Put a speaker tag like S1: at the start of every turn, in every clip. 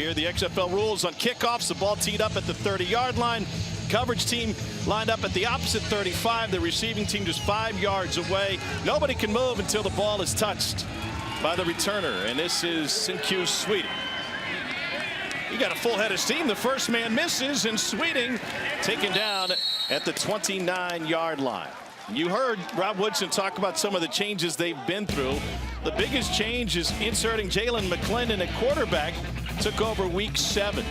S1: here. The XFL rules on kickoffs. The ball teed up at the 30-yard line. Coverage team lined up at the opposite 35. The receiving team just 5 yards away. Nobody can move until the ball is touched by the returner. And this is Sinque Sweeting. He got a full head of steam. The first man misses, and Sweeting taken down at the 29-yard line. You heard Rob Woodson talk about some of the changes they've been through. The biggest change is inserting Jalen McClendon at quarterback. Took over week 7.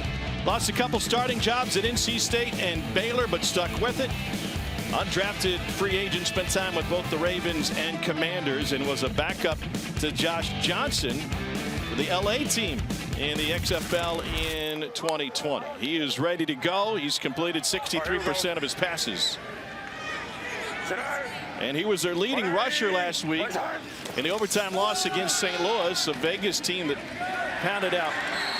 S1: Lost a couple starting jobs at NC State and Baylor, but stuck with it. Undrafted free agent, spent time with both the Ravens and Commanders, and was a backup to Josh Johnson for the LA team in the XFL in 2020. He is ready to go. He's completed 63% of his passes. And he was their leading rusher last week in the overtime loss against St. Louis, a Vegas team that pounded out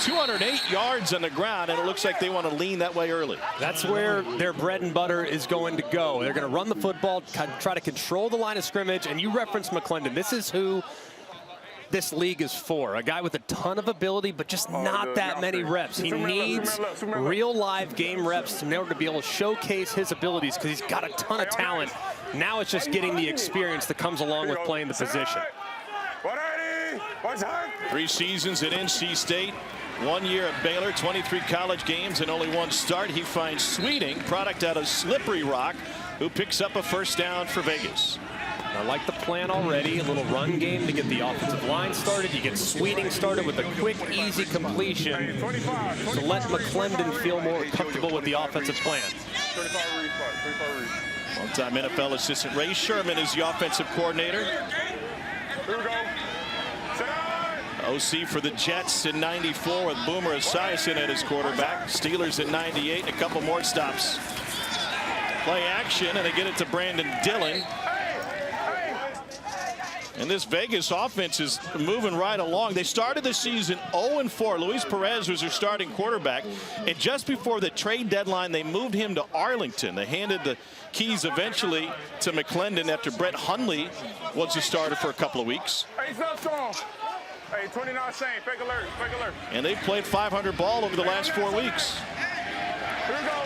S1: 208 yards on the ground, and it looks like they want to lean that way early.
S2: That's where their bread and butter is going to go. They're going to run the football, try to control the line of scrimmage, and you referenced McClendon. This is who this league is for. A guy with a ton of ability, but just not that many reps. He needs real live game reps in order to be able to showcase his abilities, because he's got a ton of talent. Now it's just getting the experience that comes along with playing the position.
S1: 3 seasons at NC State, 1 year at Baylor, 23 college games and only 1 start. He finds Sweeting, product out of Slippery Rock, who picks up a first down for Vegas.
S2: I like the plan already. A little run game to get the offensive line started. You get Sweeting started with a quick, easy completion to let McClendon feel more comfortable with the offensive plan.
S1: One-time NFL assistant Ray Sherman is the offensive coordinator. OC for the Jets in 94 with Boomer Esiason at his quarterback. Steelers in 98, a couple more stops. Play action, and they get it to Brandon Dillon. And this Vegas offense is moving right along. They started the season 0-4. Luis Perez was their starting quarterback. And just before the trade deadline, they moved him to Arlington. They handed the keys eventually to McClendon after Brett Hundley was the starter for a couple of weeks.
S3: Hey, 29 Shane, fake alert, fake alert.
S1: And they've played 500 ball over the last 4 weeks.
S3: Here we go.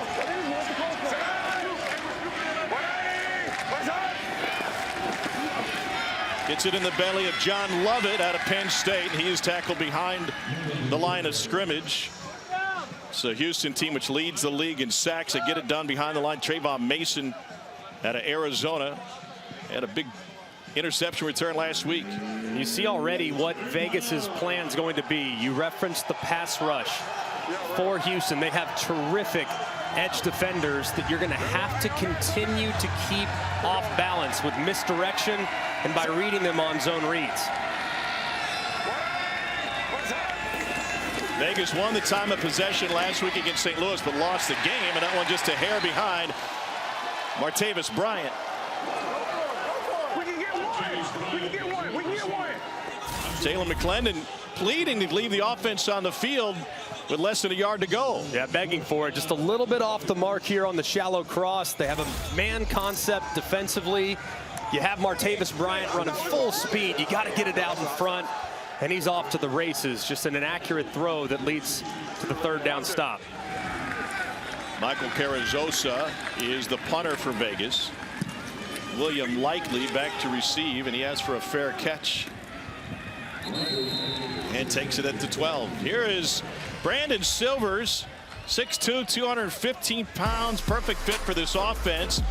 S1: Gets it in the belly of John Lovett out of Penn State. He is tackled behind the line of scrimmage. So Houston team which leads the league in sacks. They get it done behind the line. Trayvon Mason out of Arizona had a big interception return last week.
S2: You see already what Vegas's plan is going to be. You referenced the pass rush for Houston. They have terrific edge defenders that you're going to have to continue to keep off balance with misdirection and by reading them on zone reads.
S1: Vegas won the time of possession last week against St. Louis, but lost the game, and that one just a hair behind Martavis Bryant. Jalen McClendon pleading to leave the offense on the field with less than a yard to go.
S2: Yeah, begging for it. Just a little bit off the mark here on the shallow cross. They have a man concept defensively. You have Martavis Bryant running full speed. You got to get it out in front, and he's off to the races. Just an inaccurate throw that leads to the 3rd down stop.
S1: Michael Carrizosa is the punter for Vegas. William Likely back to receive, and he asks for a fair catch. And takes it at the 12. Here is Brandon Silvers, 6'2", 215 pounds, perfect fit for this offense.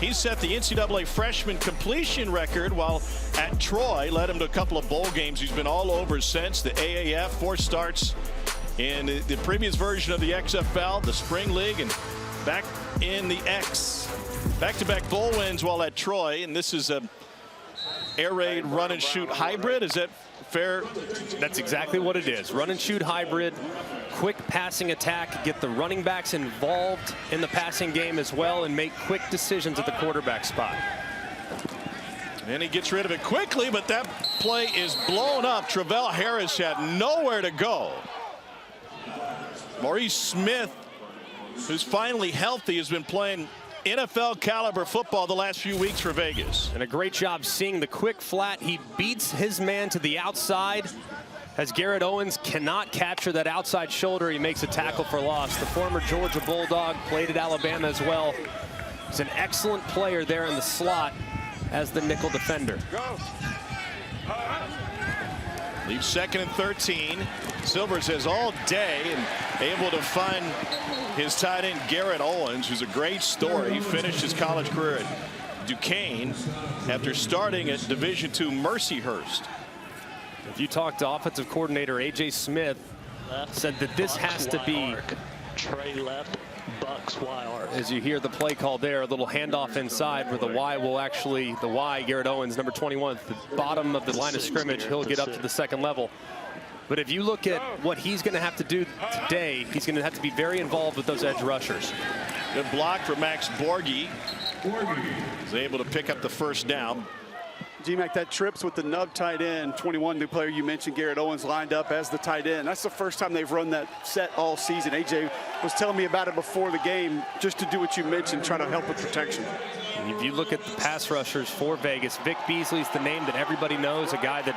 S1: He set the NCAA freshman completion record while at Troy, led him to a couple of bowl games. He's been all over since. The AAF, 4 starts in the previous version of the XFL, the Spring League, and back in the X. Back-to-back bowl wins while at Troy, and this is a air raid run and shoot hybrid. Is that fair?
S2: That's exactly what it is. Run and shoot hybrid, quick passing attack, get the running backs involved in the passing game as well, and make quick decisions at the quarterback spot.
S1: And he gets rid of it quickly, but that play is blown up. Travell Harris had nowhere to go. Maurice Smith, who's finally healthy, has been playing NFL caliber football the last few weeks for Vegas.
S2: And a great job seeing the quick flat. He beats his man to the outside as Garrett Owens cannot capture that outside shoulder. He makes a tackle for loss. The former Georgia Bulldog, played at Alabama as well. He's an excellent player there in the slot as the nickel defender.
S1: Leaves 2nd and 13. Silvers has all day and able to find his tight end Garrett Owens, who's a great story. He finished his college career at Duquesne after starting at Division II Mercyhurst.
S2: If you talk to offensive coordinator A.J. Smith, said that this has to be
S4: Trey left, Bucks Y arc.
S2: As you hear the play call there, a little handoff inside where the Y will actually, the Y, Garrett Owens, number 21, at the bottom of the line of scrimmage. He'll get up to the 2nd level. But if you look at what he's going to have to do today, he's going to have to be very involved with those edge rushers.
S1: Good block for Max Borghi. He's able to pick up the 1st down.
S5: G-Mac, that trips with the nub tight end, 21, the player you mentioned, Garrett Owens, lined up as the tight end. That's the first time they've run that set all season. AJ was telling me about it before the game, just to do what you mentioned, try to help with protection.
S2: And if you look at the pass rushers for Vegas, Vic Beasley's the name that everybody knows, a guy that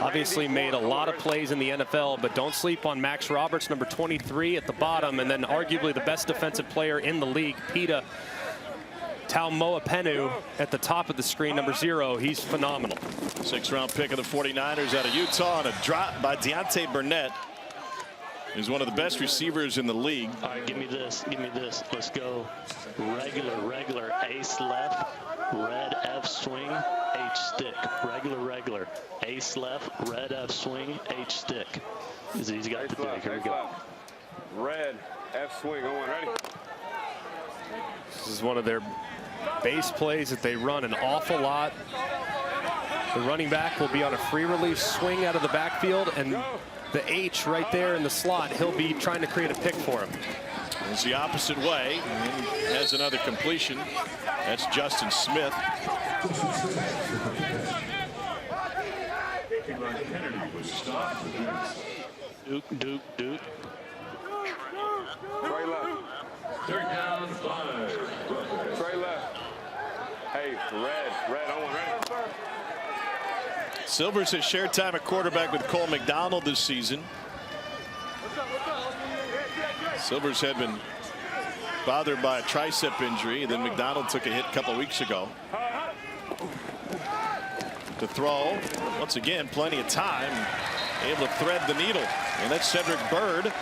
S2: obviously made a lot of plays in the NFL, but don't sleep on Max Roberts, number 23 at the bottom, and then arguably the best defensive player in the league, Pita Taumoepenu at the top of the screen, number 0. He's phenomenal.
S1: 6th-round pick of the 49ers out of Utah, and a drop by Deontay Burnett. He's one of the best receivers in the league.
S4: All right, give me this. Give me this. Let's go. Regular. Ace left. Red F swing. H stick. Regular. Ace left. Red F swing. H stick. He's got the dig. Here we go.
S3: Red F swing. On ready.
S2: This is one of their base plays that they run an awful lot. The running back will be on a free release swing out of the backfield, and the H right there in the slot, he'll be trying to create a pick for him.
S1: It's the opposite way, and has another completion. That's Justin Smith.
S4: Duke.
S3: Trey left.
S6: 3rd down, 5.
S3: Trey left. Hey, red on ready.
S1: Silvers has shared time at quarterback with Cole McDonald this season. Silvers had been bothered by a tricep injury, then McDonald took a hit a couple weeks ago. To throw, once again, plenty of time, able to thread the needle, and that's Cedric Byrd.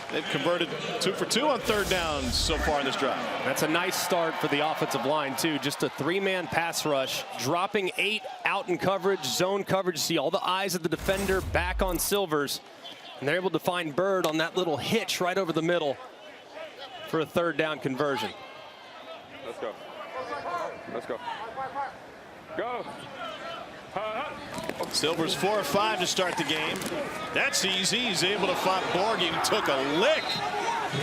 S1: They've converted 2 for 2 on 3rd down so far in this drive.
S2: That's a nice start for the offensive line, too. Just a 3-man pass rush, dropping 8 out in coverage, zone coverage. See all the eyes of the defender back on Silvers, and they're able to find Byrd on that little hitch right over the middle for a 3rd down conversion.
S3: Let's go. Go.
S1: Silvers 4 of 5 to start the game. That's easy. He's able to find Borghi, who took a lick.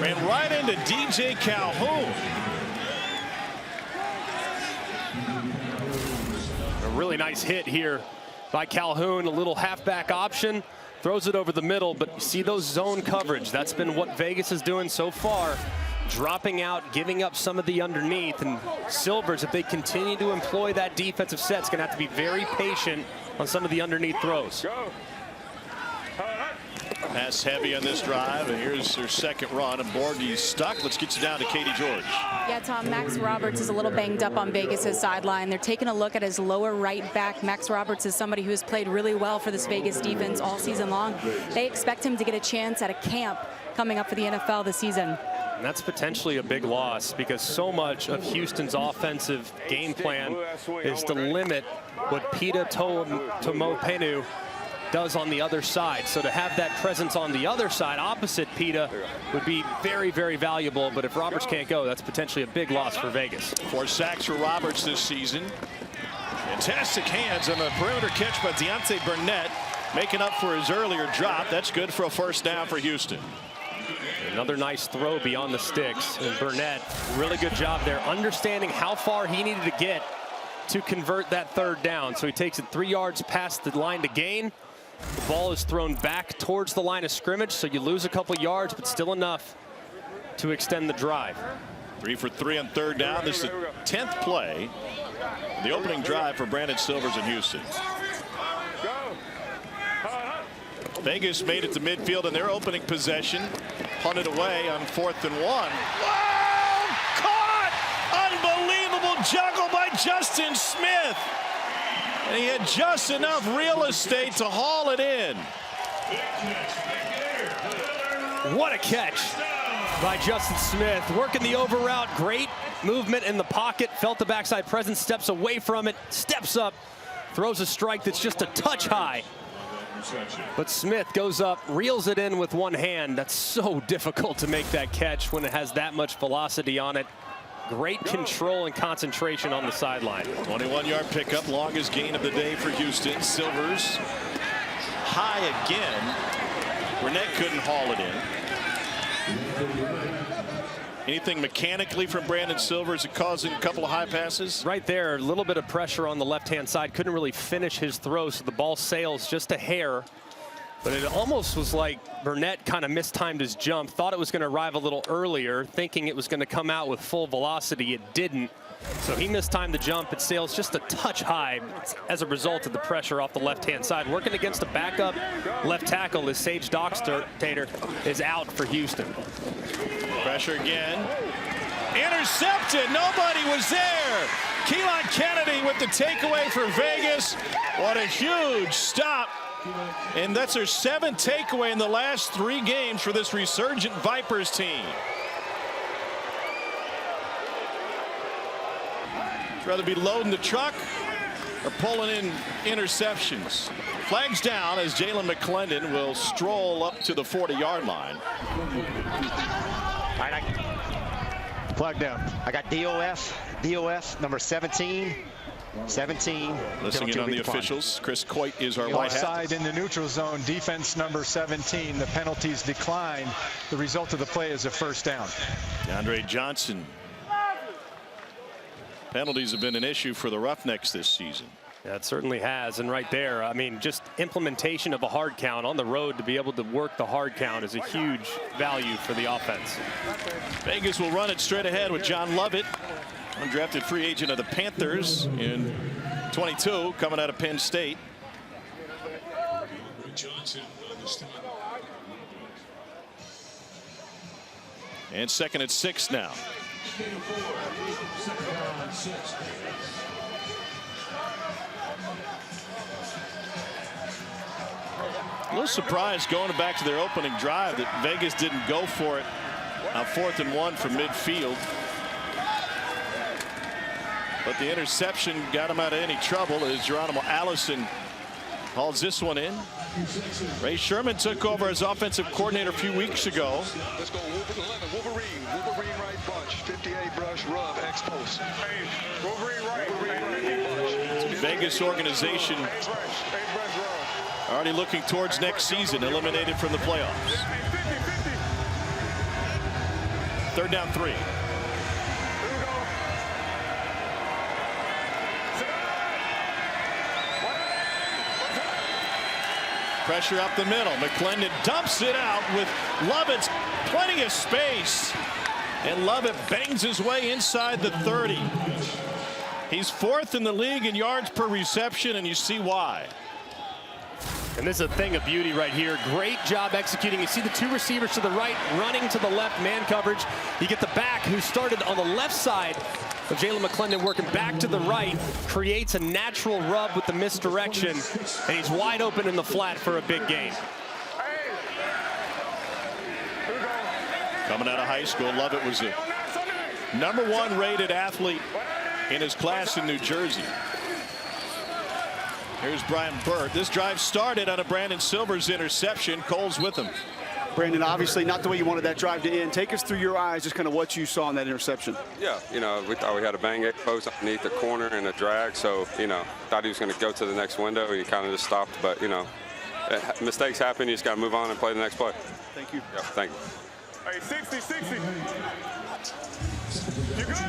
S1: Ran right into DJ Calhoun.
S2: A really nice hit here by Calhoun. A little halfback option. Throws it over the middle, but you see those zone coverage. That's been what Vegas is doing so far. Dropping out, giving up some of the underneath. And Silvers, if they continue to employ that defensive set, is going to have to be very patient on some of the underneath throws.
S1: Pass heavy on this drive, and here's their 2nd run, and Borghi's stuck. Let's get you down to Katie George.
S7: Yeah, Tom, Max Roberts is a little banged up on Vegas' sideline. They're taking a look at his lower right back. Max Roberts is somebody who has played really well for this Vegas defense all season long. They expect him to get a chance at a camp coming up for the NFL this season.
S2: And that's potentially a big loss, because so much of Houston's offensive game plan is to limit what Pita Taumoepenu does on the other side. So to have that presence on the other side opposite Pita would be very, very valuable. But if Roberts can't go, that's potentially a big loss for Vegas.
S1: 4 sacks for Roberts this season. Fantastic hands on the perimeter catch by Deontay Burnett, making up for his earlier drop. That's good for a 1st down for Houston.
S2: Another nice throw beyond the sticks, and Burnett, really good job there, understanding how far he needed to get to convert that 3rd down. So he takes it 3 yards past the line to gain. The ball is thrown back towards the line of scrimmage, so you lose a couple yards, but still enough to extend the drive.
S1: 3 for 3 on 3rd down. This is the 10th play, the opening drive for Brandon Silvers in Houston. Vegas made it to midfield in their opening possession. Punted away on 4th and 1. Wow! Caught! Unbelievable juggle by Justin Smith. And he had just enough real estate to haul it in.
S2: What a catch by Justin Smith. Working the over route. Great movement in the pocket. Felt the backside presence. Steps away from it. Steps up. Throws a strike that's just a touch high. But Smith goes up, reels it in with one hand. That's so difficult to make that catch when it has that much velocity on it. Great control and concentration on the sideline.
S1: 21-yard pickup, longest gain of the day for Houston. Silvers high again. Burnett couldn't haul it in. Anything mechanically from Brandon Silvers that causing a couple of high passes?
S2: Right there, a little bit of pressure on the left-hand side. Couldn't really finish his throw, so the ball sails just a hair. But it almost was like Burnett kind of mistimed his jump. Thought it was going to arrive a little earlier, thinking it was going to come out with full velocity. It didn't. So he mistimed the jump. It sails just a touch high as a result of the pressure off the left-hand side. Working against a backup left tackle as Sage Dockstader is out for Houston.
S1: Pressure again. Intercepted. Nobody was there. Keelan Kennedy with the takeaway for Vegas. What a huge stop. And that's their 7th takeaway in the last 3 games for this resurgent Vipers team. Rather be loading the truck or pulling in interceptions. Flags down as Jalen McClendon will stroll up to the 40-yard line.
S8: All right, flag down. I got DOS number 17.
S1: Listening in on the officials, Chris Coit is our white hat.
S9: Offside in the neutral zone, defense number 17. The penalties decline. The result of the play is a first down.
S1: DeAndre Johnson. Penalties have been an issue for the Roughnecks this season.
S2: Yeah, it certainly has. And right there, I mean, just implementation of a hard count on the road to be able to work the hard count is a huge value for the offense.
S1: Vegas will run it straight ahead with John Lovett, undrafted free agent of the Panthers in 22, coming out of Penn State. And 2nd and 6 now. A little surprised going back to their opening drive that Vegas didn't go for it on 4th and 1 from midfield. But the interception got him out of any trouble as Geronimo Allison hauls this one in. Ray Sherman took over as offensive coordinator a few weeks ago.
S10: Let's go Wolverine right bunch, 58 brush, rub, X post.
S3: Hey, Wolverine right.
S1: Vegas organization already looking towards next season, eliminated from the playoffs. 3rd down 3. Pressure up the middle. McClendon dumps it out with Lovett's plenty of space. And Lovett bangs his way inside the 30. He's 4th in the league in yards per reception, and you see why.
S2: And this is a thing of beauty right here. Great job executing. You see the 2 receivers to the right running to the left, man coverage. You get the back who started on the left side of Jalen McClendon working back to the right, creates a natural rub with the misdirection, and he's wide open in the flat for a big gain.
S1: Coming out of high school, Lovett was a #1 rated athlete in his class in New Jersey. Here's Brian Burt. This drive started on a Brandon Silvers interception. Cole's with him.
S5: Brandon, obviously not the way you wanted that drive to end. Take us through your eyes, just kind of what you saw in that interception.
S11: Yeah, you know, we thought we had a bang post underneath the corner and a drag, so, you know, thought he was going to go to the next window. He kind of just stopped, but, you know, mistakes happen. You just got to move on and play the next play.
S5: Thank you.
S11: Yeah, thank you.
S3: Hey, 60.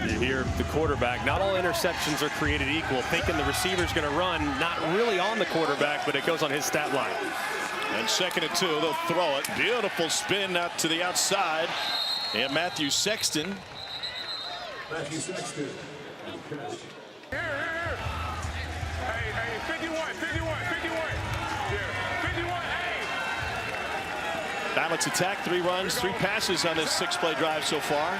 S2: You hear the quarterback. Not all interceptions are created equal. Thinking the receiver's going to run, not really on the quarterback, but it goes on his stat line.
S1: And 2nd and 2, they'll throw it. Beautiful spin out to the outside. And Matthew Sexton.
S3: Here. Hey, 51. Yeah, 51. Hey.
S1: Balanced attack, 3 runs, 3 passes on this 6-play drive so far.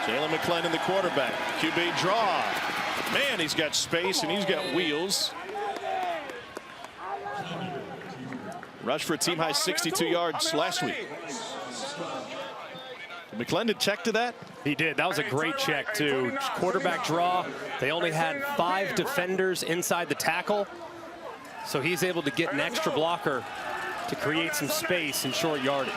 S1: Jalen McClendon, the quarterback. QB draw. Man, he's got space and he's got wheels. Rushed for a team high 62 yards last week. Did McClendon check to that?
S2: He did. That was a great check, too. Quarterback draw. They only had 5 defenders inside the tackle. So he's able to get an extra blocker to create some space in short yardage.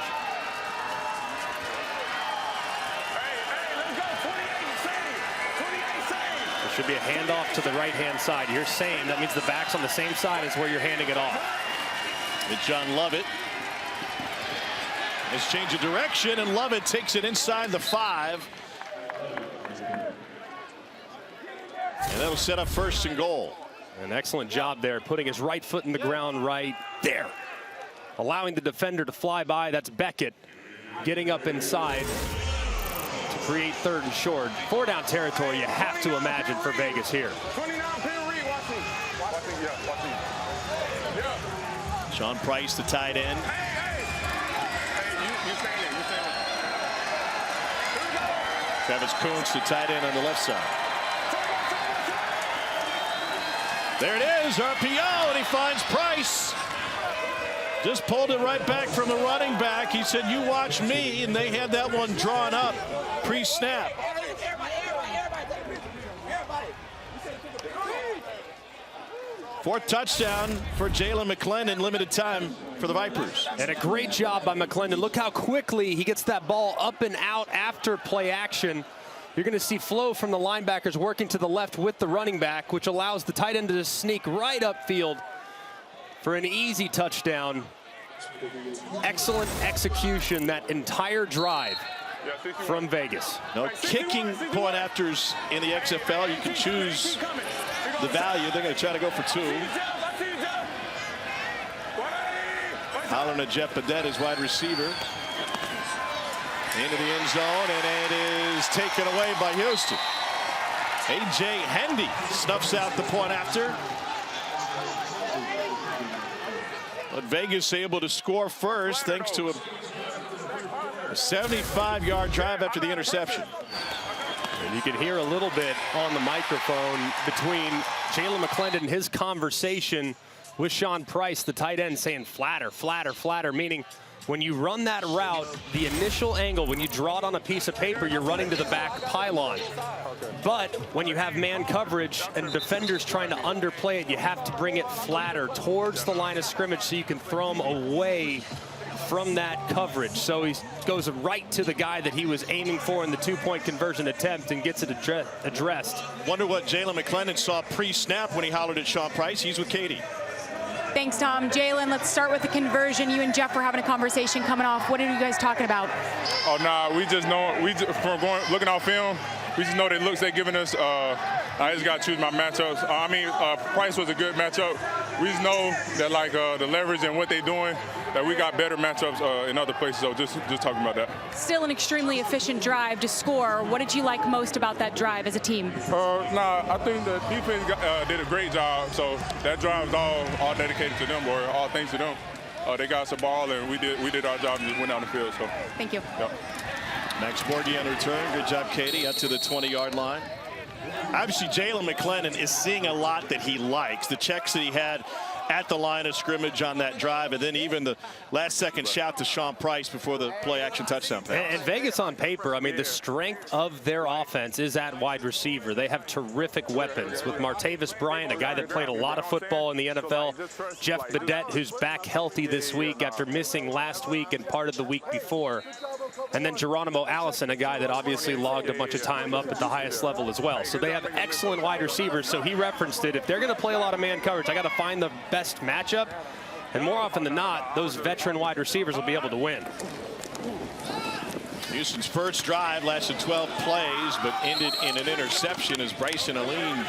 S2: There should be a handoff to the right-hand side. You're saying that means the back's on the same side as where you're handing it off.
S1: It's John Lovett. Let's change of direction, and Lovett takes it inside the 5. And that'll set up 1st and goal.
S2: An excellent job there, putting his right foot in the ground right there. Allowing the defender to fly by. That's Beckett getting up inside to create 3rd and short. 4-down territory, you have to imagine, for Vegas here.
S1: Sean Price, the tight end. Travis Kuntz, the tight end on the left side. There it is, RPO, and he finds Price. Just pulled it right back from the running back. He said, "You watch me," and they had that one drawn up pre-snap. Fourth touchdown for Jalen McClendon, limited time for the Vipers.
S2: And a great job by McClendon. Look how quickly he gets that ball up and out after play action. You're going to see flow from the linebackers working to the left with the running back, which allows the tight end to just sneak right upfield for an easy touchdown. Excellent execution that entire drive from Vegas.
S1: No kicking point afters in the XFL. You can choose the value. They're going to try to go for 2. Holland and Jeff Badet is wide receiver. Into the end zone, and it is taken away by Houston. A.J. Hendy snuffs out the point after. But Vegas able to score first thanks to a 75-yard drive after the interception.
S2: And you can hear a little bit on the microphone between Jalen McClendon and his conversation with Sean Price, the tight end, saying flatter, flatter, flatter, meaning when you run that route, the initial angle, when you draw it on a piece of paper, you're running to the back pylon. But when you have man coverage and defenders trying to underplay it, you have to bring it flatter towards the line of scrimmage so you can throw them away from that coverage. So he goes right to the guy that he was aiming for in the 2-point conversion attempt and gets it addressed.
S1: Wonder what Jalen McClendon saw pre-snap when he hollered at Sean Price. He's with Katie.
S7: Thanks, Tom. Jalen, let's start with the conversion. You and Jeff were having a conversation coming off. What are you guys talking about?
S3: Oh, nah, we just know, from looking at film, we just know the looks they're giving us. I just got to choose my matchups. Price was a good matchup. We just know that, like, the leverage and what they're doing, that we got better matchups in other places. So just talking about that.
S7: Still an extremely efficient drive to score. What did you like most about that drive as a team?
S3: I think the defense did a great job. So that drive is all dedicated to them, or all thanks to them. They got us the ball, and we did our job and just went down the field. So
S7: thank you.
S3: Yep.
S1: Max Borghi on return. Good job, Katie, up to the 20-yard line. Obviously, Jalen McClendon is seeing a lot that he likes. The checks that he had at the line of scrimmage on that drive, and then even the last-second shout to Sean Price before the play-action touchdown pass.
S2: And Vegas on paper, I mean, the strength of their offense is at wide receiver. They have terrific weapons with Martavis Bryant, a guy that played a lot of football in the NFL. Jeff Badet, who's back healthy this week after missing last week and part of the week before. And then Geronimo Allison, a guy that obviously logged a bunch of time up at the highest level as well. So they have excellent wide receivers. So he referenced it. If they're going to play a lot of man coverage, I got to find the best matchup. And more often than not, those veteran wide receivers will be able to win.
S1: Houston's first drive lasted 12 plays, but ended in an interception as Bryson Aline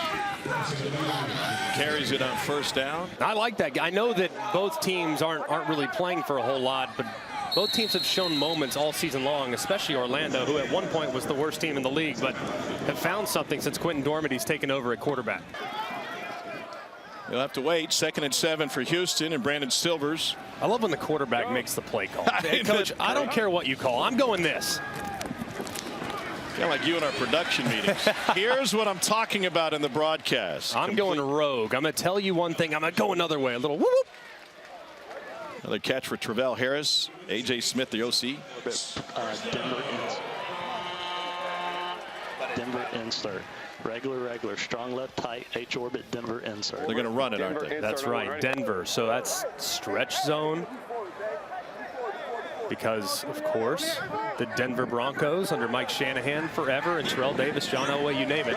S1: carries it on first down.
S2: I like that. I know that both teams aren't really playing for a whole lot, but Both teams have shown moments all season long, especially Orlando, who at one point was the worst team in the league, but have found something since Quentin Dormady's taken over at quarterback.
S1: You'll have to wait. 2nd and 7 for Houston and Brandon Silvers.
S2: I love when the quarterback makes the play call. Hey, Coach, I don't care what you call. I'm going this.
S1: Kind of like you in our production meetings. Here's what I'm talking about in the broadcast.
S2: I'm going rogue. I'm going to tell you one thing. I'm going to go another way. A little whoop whoop.
S1: Another catch for Travell Harris. A.J. Smith, the OC.
S4: Denver insert. Regular, strong left tight, H-orbit, Denver insert.
S1: They're going to run it, aren't they?
S2: That's right, Denver. So that's stretch zone. Because, of course, the Denver Broncos under Mike Shanahan forever, and Terrell Davis, John Elway, you name it.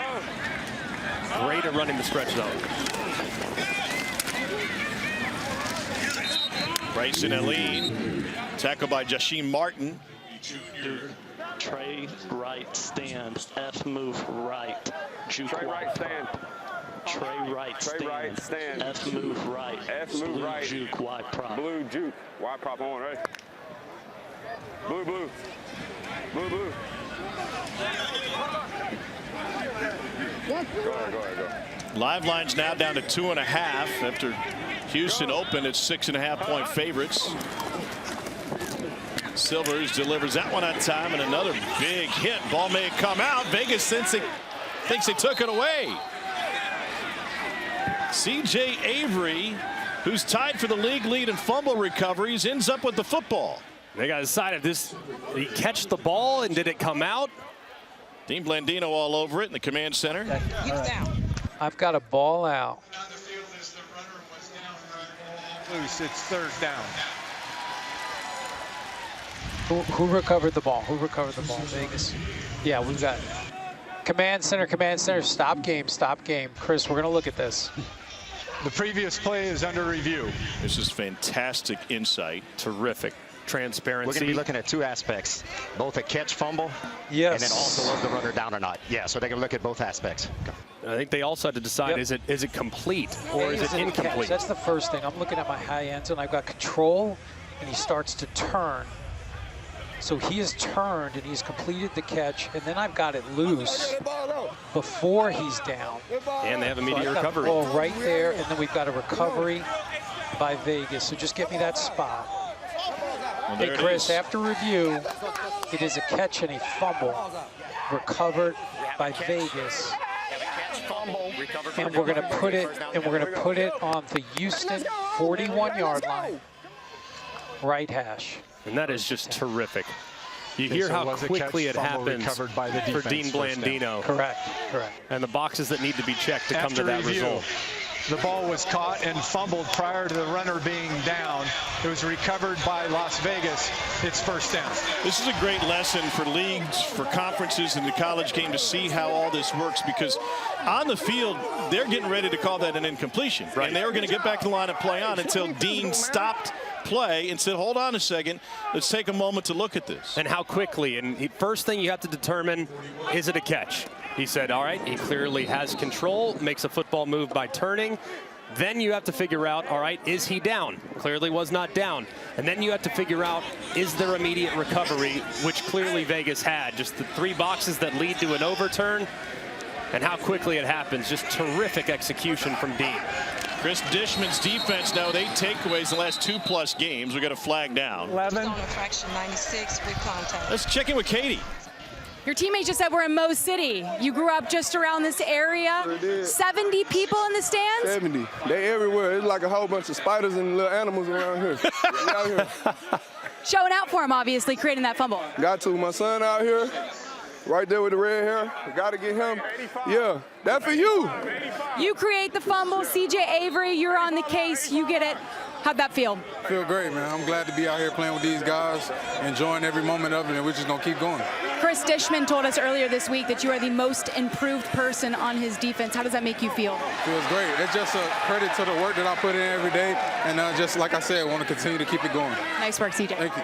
S2: Great at running the stretch zone.
S1: Bryson Alene, tackled by Jashim Martin.
S4: Trey right stand, F move right, juke
S11: Trey right stand.
S4: Trey right stand, F move right,
S11: Blue right.
S4: Juke, wide prop.
S11: Blue juke, wide prop on, right? Blue.
S3: Go ahead.
S1: Live line's now down to 2.5 after Houston opened at 6.5-point favorites. Silvers delivers that one on time, and another big hit. Ball may come out. Vegas thinks they took it away. C.J. Avery, who's tied for the league lead in fumble recoveries, ends up with the football.
S2: They got to decide if did he catch the ball and did it come out?
S1: Dean Blandino all over it in the command center.
S12: I've got a ball out.
S9: Loose, it's 3rd down.
S12: Who recovered the ball? Who recovered the ball? Vegas. Yeah, we've got command center, stop game. Chris, we're going to look at this.
S9: The previous play is under review.
S1: This is fantastic insight.
S2: Terrific transparency.
S8: We're going to be looking at 2 aspects, both a catch fumble,
S12: yes,
S8: and then also was the runner down or not. Yeah, so they can look at both aspects.
S2: I think they also had to decide, is it complete or is it incomplete?
S12: That's the first thing. I'm looking at my high ends, and I've got control, and he starts to turn. So he has turned, and he's completed the catch, and then I've got it loose before he's down.
S2: And they have immediate recovery.
S12: Ball right there, and then we've got a recovery by Vegas. So just get me that spot.
S1: Well,
S12: hey, Chris, after review, it is a catch and a fumble recovered by Vegas. And we're going to put it on the Houston 41-yard line, right hash.
S2: And that is just terrific. You hear how quickly it happens for Dean Blandino.
S12: Correct.
S2: And the boxes that need to be checked to come to that result.
S9: The ball was caught and fumbled prior to the runner being down. It was recovered by Las Vegas. It's 1st down.
S1: This is a great lesson for leagues, for conferences, and the college game to see how all this works, because on the field, they're getting ready to call that an incompletion. Right. And they were going to get back to the line and play on until Dean stopped play and said, hold on a second, let's take a moment to look at this.
S2: And how quickly. And first thing you have to determine, is it a catch? He said, all right, he clearly has control, makes a football move by turning. Then you have to figure out, all right, is he down? Clearly was not down. And then you have to figure out, is there immediate recovery, which clearly Vegas had. Just the 3 boxes that lead to an overturn and how quickly it happens. Just terrific execution from Dean.
S1: Chris Dishman's defense now with 8 takeaways the last 2+ games. We got a flag down.
S12: 11.
S13: Infraction 96 with contact.
S1: Let's check in with Katie.
S7: Your teammates just said we're in Mo City. You grew up just around this area. 70 people in the stands?
S14: 70. They everywhere. It's like a whole bunch of spiders and little animals around here. We out here.
S7: Showing out for him, obviously, creating that fumble.
S14: Got to. My son out here, right there with the red hair. Got to get him. Yeah, that for you.
S7: You create the fumble. C.J. Avery, you're on the case. You get it. How'd that feel?
S14: Feel great, man. I'm glad to be out here playing with these guys, enjoying every moment of it, and we're just going to keep going.
S7: Chris Dishman told us earlier this week that you are the most improved person on his defense. How does that make you feel?
S14: Feels great. It's just a credit to the work that I put in every day, and just like I said, I want to continue to keep it going.
S7: Nice work, CJ.
S14: Thank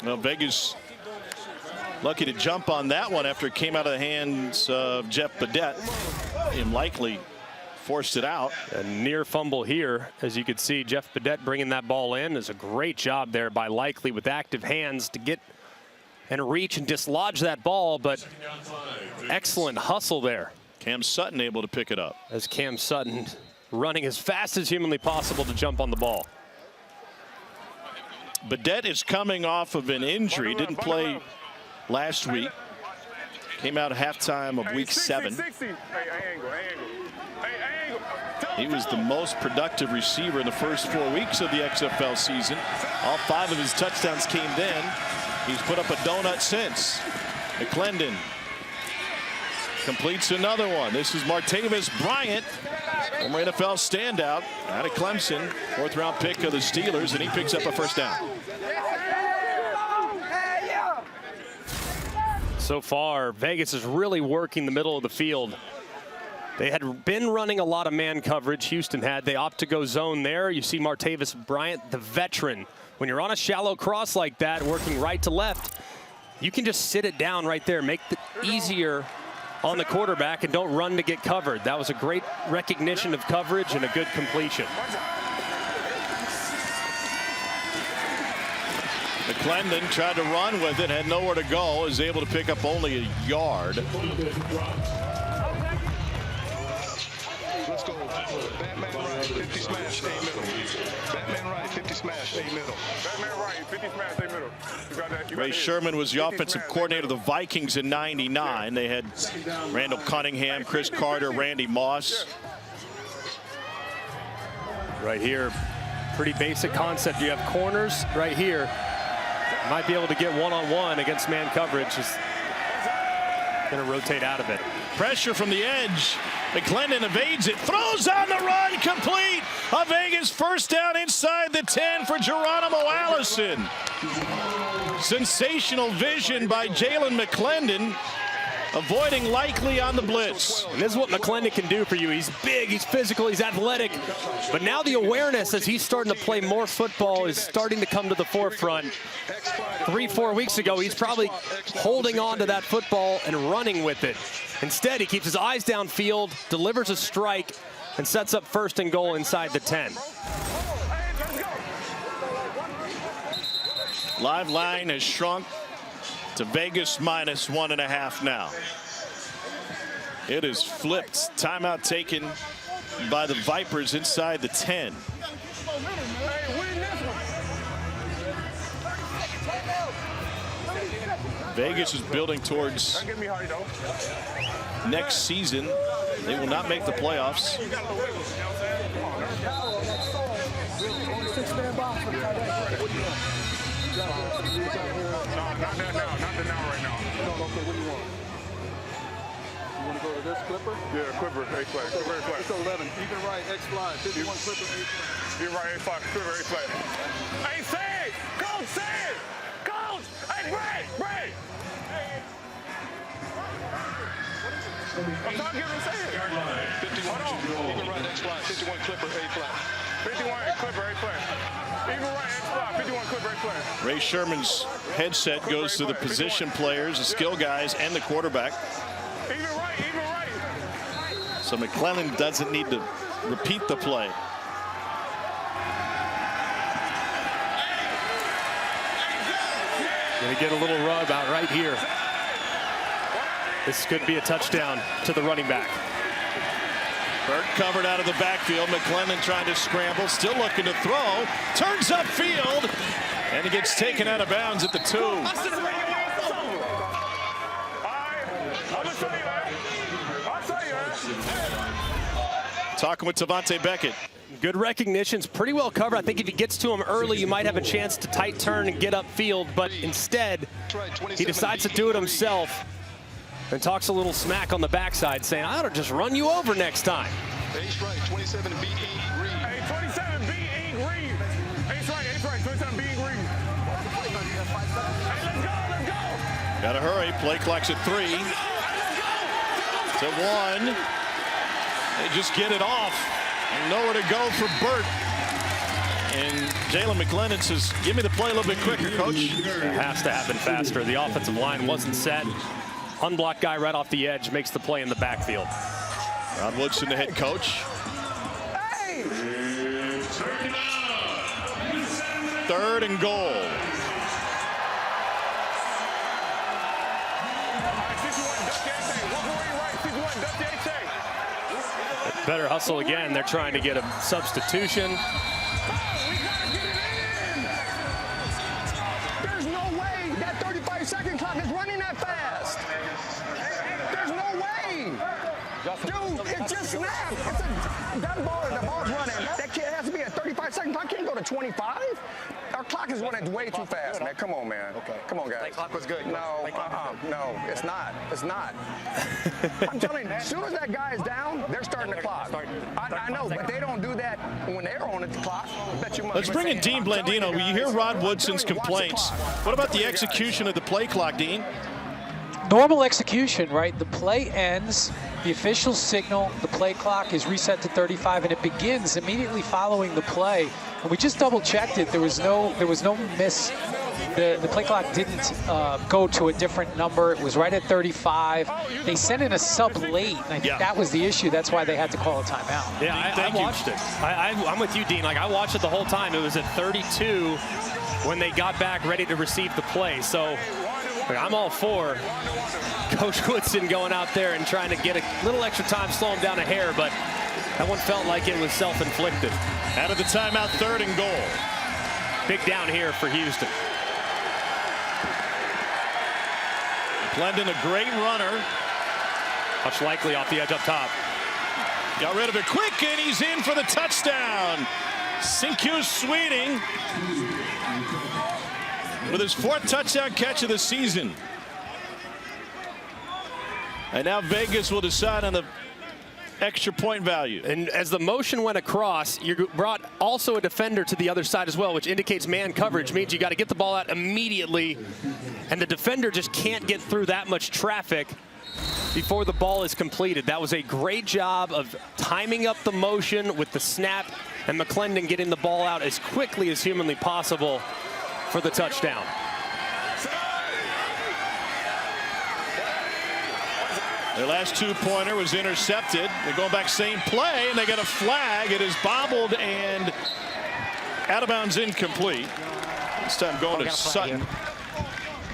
S14: you.
S1: Well, Vegas lucky to jump on that one after it came out of the hands of Jeff Badette. And likely forced it out.
S2: A near fumble here. As you could see, Jeff Badette bringing that ball in. Is a great job there by Likely with active hands to get and reach and dislodge that ball, but excellent hustle there.
S1: Cam Sutton able to pick it up.
S2: As Cam Sutton running as fast as humanly possible to jump on the ball.
S1: Badette is coming off of an injury, didn't play last week. Came out at halftime of week 7. He was the most productive receiver in the first 4 weeks of the XFL season. All 5 of his touchdowns came then. He's put up a donut since. McClendon completes another one. This is Martavis Bryant, former NFL standout out of Clemson, 4th round pick of the Steelers, and he picks up a first down.
S2: So far, Vegas is really working the middle of the field. They had been running a lot of man coverage. Houston had. They opt to go zone there. You see Martavis Bryant, the veteran. When you're on a shallow cross like that, working right to left, you can just sit it down right there, make it easier on the quarterback, and don't run to get covered. That was a great recognition of coverage and a good completion.
S1: McClendon tried to run with it, had nowhere to go, is able to pick up only a yard.
S10: Let's go. Batman right, 50 smash, A middle. Batman right, 50 smash, A middle. Batman right, 50 smash, A middle. You got that,
S1: Ray Sherman was the offensive coordinator of the Vikings in '99. They had Randall Cunningham, Chris Carter, Randy Moss.
S2: Right here, pretty basic concept. You have corners right here. Might be able to get one-on-one against man coverage. Just going to rotate out of it.
S1: Pressure from the edge. McClendon evades it, throws on the run, complete. A Vegas first down inside the 10 for Geronimo Allison. Sensational vision by Jalen McClendon, avoiding Likely on the blitz.
S2: And this is what McClendon can do for you. He's big, he's physical, he's athletic. But now the awareness as he's starting to play more football is starting to come to the forefront. 3-4 weeks ago, he's probably holding on to that football and running with it. Instead, he keeps his eyes downfield, delivers a strike, and sets up 1st and goal inside the 10.
S1: Live line has shrunk to Vegas -1.5 now. It is flipped. Timeout taken by the Vipers inside the 10. Vegas is building towards next season. They will not make the playoffs.
S10: Go to this Clipper? Yeah, Clipper, A flat. Clipper, A flat. Let's go 11. Even right, X flat. 51 Clipper, A flat. Even right, A flat. Clipper, A flat. Hey, say it! Coach, say it! Coach! Hey, Bray! I'm not giving him say it. 51, even right, X flat. 51 Clipper, A flat. 51 Clipper, A flat. Even right, X flat. 51 Clipper, A flat.
S1: Ray Sherman's headset goes to the position players, the skill guys, and the quarterback.
S10: Even right, even right.
S1: So McClellan doesn't need to repeat the play.
S2: Going to get a little rub out right here. This could be a touchdown to the running back.
S1: Burke covered out of the backfield. McClellan trying to scramble, still looking to throw. Turns upfield, and he gets taken out of bounds at the 2. Talking with Tavante Beckett.
S2: Good recognitions, pretty well covered. I think if he gets to him early, you might have a chance to tight turn and get upfield, but instead, he decides to do it himself and talks a little smack on the backside, saying, I ought to just run you over next time.
S10: Ace right, 27 B.E. Reed. Hey, 27 B.E. Reed. Ace right, 27 B.E. Reed. Hey, let's go.
S1: Gotta hurry, play clock's at 3. To 1. They just get it off. And nowhere to go for Burt. And Jalen McClellan says, give me the play a little bit quicker, coach.
S2: It has to happen faster. The offensive line wasn't set. Unblocked guy right off the edge makes the play in the backfield.
S1: Rod Woodson, the head coach. Third and goal.
S2: Better hustle again. They're trying to get a substitution.
S10: There's no way that 35-second clock is running that fast. There's no way. Dude, it just snapped. The ball's running. That kid has to be a 35-second clock. Can't go to 25. Our clock is running way too fast, man. Come on, man. Okay. Come on, guys. Play clock was good. No, no, it's not. It's not. I'm telling you, as soon as that guy is down, they're starting the clock. I know, but they don't do that when they're on the clock. Bet you
S1: Let's bring in Dean Blandino. You hear Rod Woodson's complaints. What about the execution of the play clock, Dean?
S12: Normal execution, right? The play ends, the official signal, the play clock is reset to 35, and it begins immediately following the play. And we just double-checked it. There was no miss. The play clock didn't go to a different number. It was right at 35. They sent in a sub late, and I think that was the issue. That's why they had to call a timeout.
S2: Yeah, I watched it. I'm with you, Dean. Like, I watched it the whole time. It was at 32 when they got back ready to receive the play. So I'm all for Coach Woodson going out there and trying to get a little extra time, slow him down a hair, but that one felt like it was self-inflicted.
S1: Out of the timeout, third and goal.
S2: Big down here for Houston.
S1: Glendon, a great runner.
S2: Much likely off the edge up top.
S1: Got rid of it quick, and he's in for the touchdown. Sinkyu Sweeting with his 4th touchdown catch of the season. And now Vegas will decide on the extra point value.
S2: And as the motion went across, you brought also a defender to the other side as well, which indicates man coverage, means you got to get the ball out immediately. And the defender just can't get through that much traffic before the ball is completed. That was a great job of timing up the motion with the snap and McClendon getting the ball out as quickly as humanly possible for the touchdown.
S1: Their last 2-pointer was intercepted. They're going back same play, and they get a flag. It is bobbled and out of bounds, incomplete. This time going to Sutton.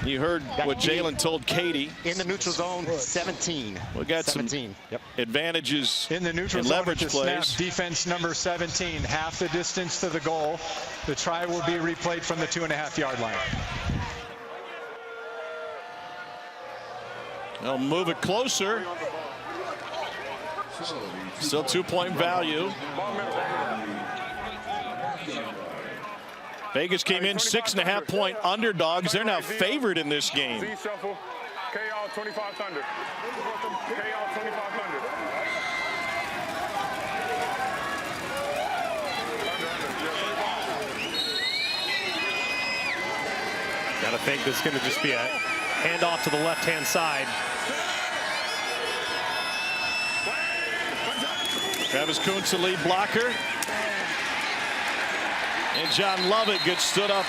S1: You heard what Jalen told Katie.
S8: In the neutral zone, 17.
S1: We got
S8: 17.
S1: Some advantages
S9: in the neutral
S1: in
S9: zone
S1: leverage
S9: at the
S1: plays.
S9: snap, defense number 17, half the distance to the goal. The try will be replayed from the 2.5-yard line.
S1: They'll move it closer. Still 2-point value. Vegas came in 6.5-point underdogs. They're now favored in this game.
S3: Z-shuffle, KL 25 Thunder. KL 25 Thunder.
S2: Gotta think this is gonna just be a handoff to the left-hand side.
S1: Travis Kuntz, the lead blocker. And John Lovett gets stood up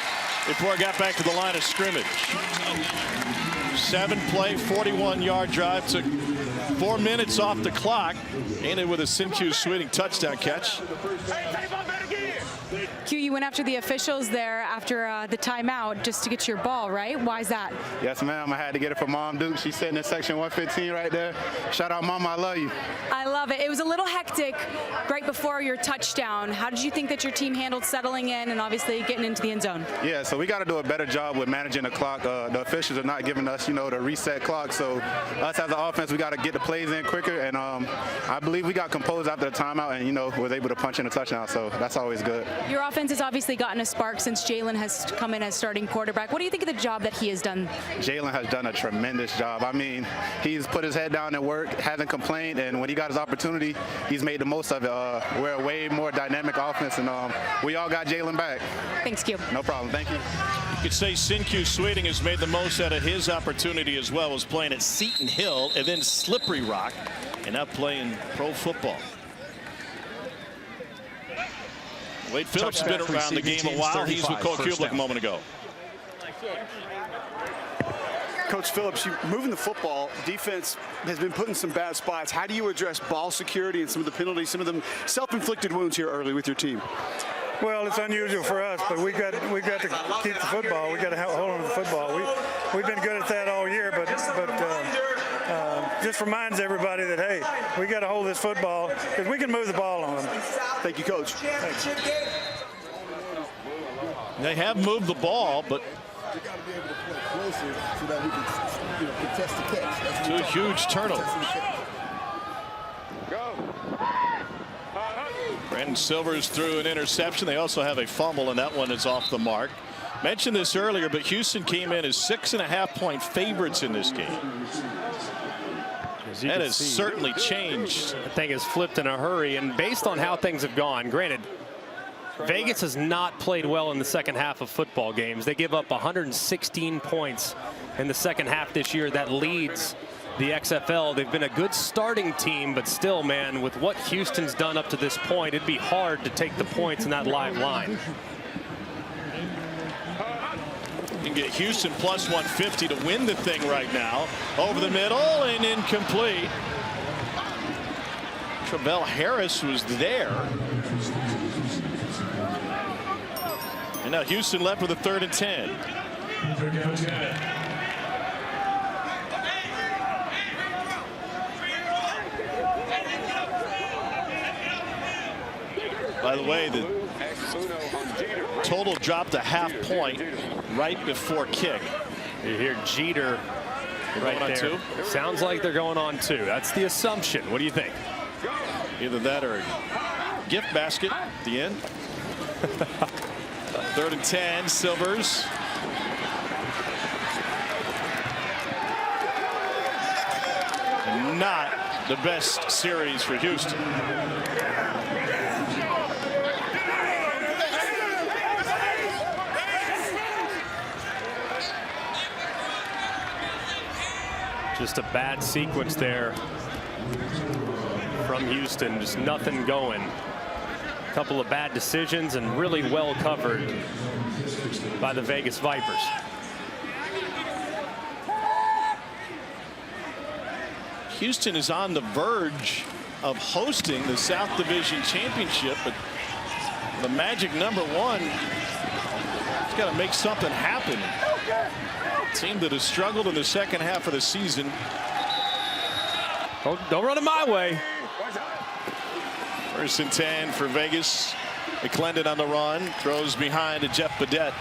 S1: before it got back to the line of scrimmage. 7-play, 41-yard drive. Took 4 minutes off the clock. Ended with a Sinkyu Sweeting touchdown catch.
S7: Q, you went after the officials there after the timeout just to get your ball, right? Why is that?
S15: Yes, ma'am. I had to get it for Mom Duke. She's sitting in section 115 right there. Shout out, Mama. I love you.
S7: I love it. It was a little hectic right before your touchdown. How did you think that your team handled settling in and obviously getting into the end zone?
S15: Yeah, so we got to do a better job with managing the clock. The officials are not giving us, the reset clock. So us as an offense, we got to get the plays in quicker. And I believe we got composed after the timeout and, was able to punch in a touchdown. So that's always good.
S7: Your offense has obviously gotten a spark since Jalen has come in as starting quarterback. What do you think of the job that he has done?
S15: Jalen has done a tremendous job. I mean, he's put his head down and worked, hasn't complained, and when he got his opportunity, he's made the most of it. We're a way more dynamic offense, and we all got Jalen back.
S7: Thanks, Q.
S15: No problem. Thank you.
S1: You could say Sinkyu Sweeting has made the most out of his opportunity as well. Was playing at Seton Hill and then Slippery Rock, and now playing pro football. Wade Phillips has been around the game a while. He's with Cole Kublik a moment ago.
S5: Coach Phillips, you moving the football, defense has been put in some bad spots. How do you address ball security and some of the penalties, some of them self-inflicted wounds here early with your team?
S16: Well, it's unusual for us, but we got to keep the football. We got to hold on to the football. We've been good at that all year, but just reminds everybody that, hey, we got to hold this football because we can move the ball on them.
S5: Thank you, Coach.
S16: Thanks.
S1: They have moved the ball, but
S17: we got to be able to play closer so that we can, contest the catch. That's
S1: two huge turnovers. Brandon Silvers threw an interception. They also have a fumble, and that one is off the mark. Mentioned this earlier, but Houston came in as 6.5-point favorites in this game. That has certainly changed.
S2: The thing has flipped in a hurry, and based on how things have gone, granted, Vegas has not played well in the second half of football games. They give up 116 points in the second half this year. That leads the XFL. They've been a good starting team, but still, man, with what Houston's done up to this point, it'd be hard to take the points in that live line.
S1: You can get Houston plus 150 to win the thing right now. Over the middle and incomplete. Travell Harris was there. And now Houston left with a 3rd and 10. By the way, the total dropped a ½ point right before kick.
S2: You hear Jeter right there.
S1: Two?
S2: Sounds like they're going on 2. That's the assumption. What do you think?
S1: Either that or a gift basket at the end. 3rd and 10, Silvers. Not the best series for Houston.
S2: Just a bad sequence there from Houston. Just nothing going. A couple of bad decisions and really well covered by the Vegas Vipers.
S1: Houston is on the verge of hosting the South Division Championship, but the magic number 1 has got to make something happen. A team that has struggled in the second half of the season.
S2: Don't run it my way.
S1: 1st and 10 for Vegas. McClendon on the run, throws behind to Jeff Badette.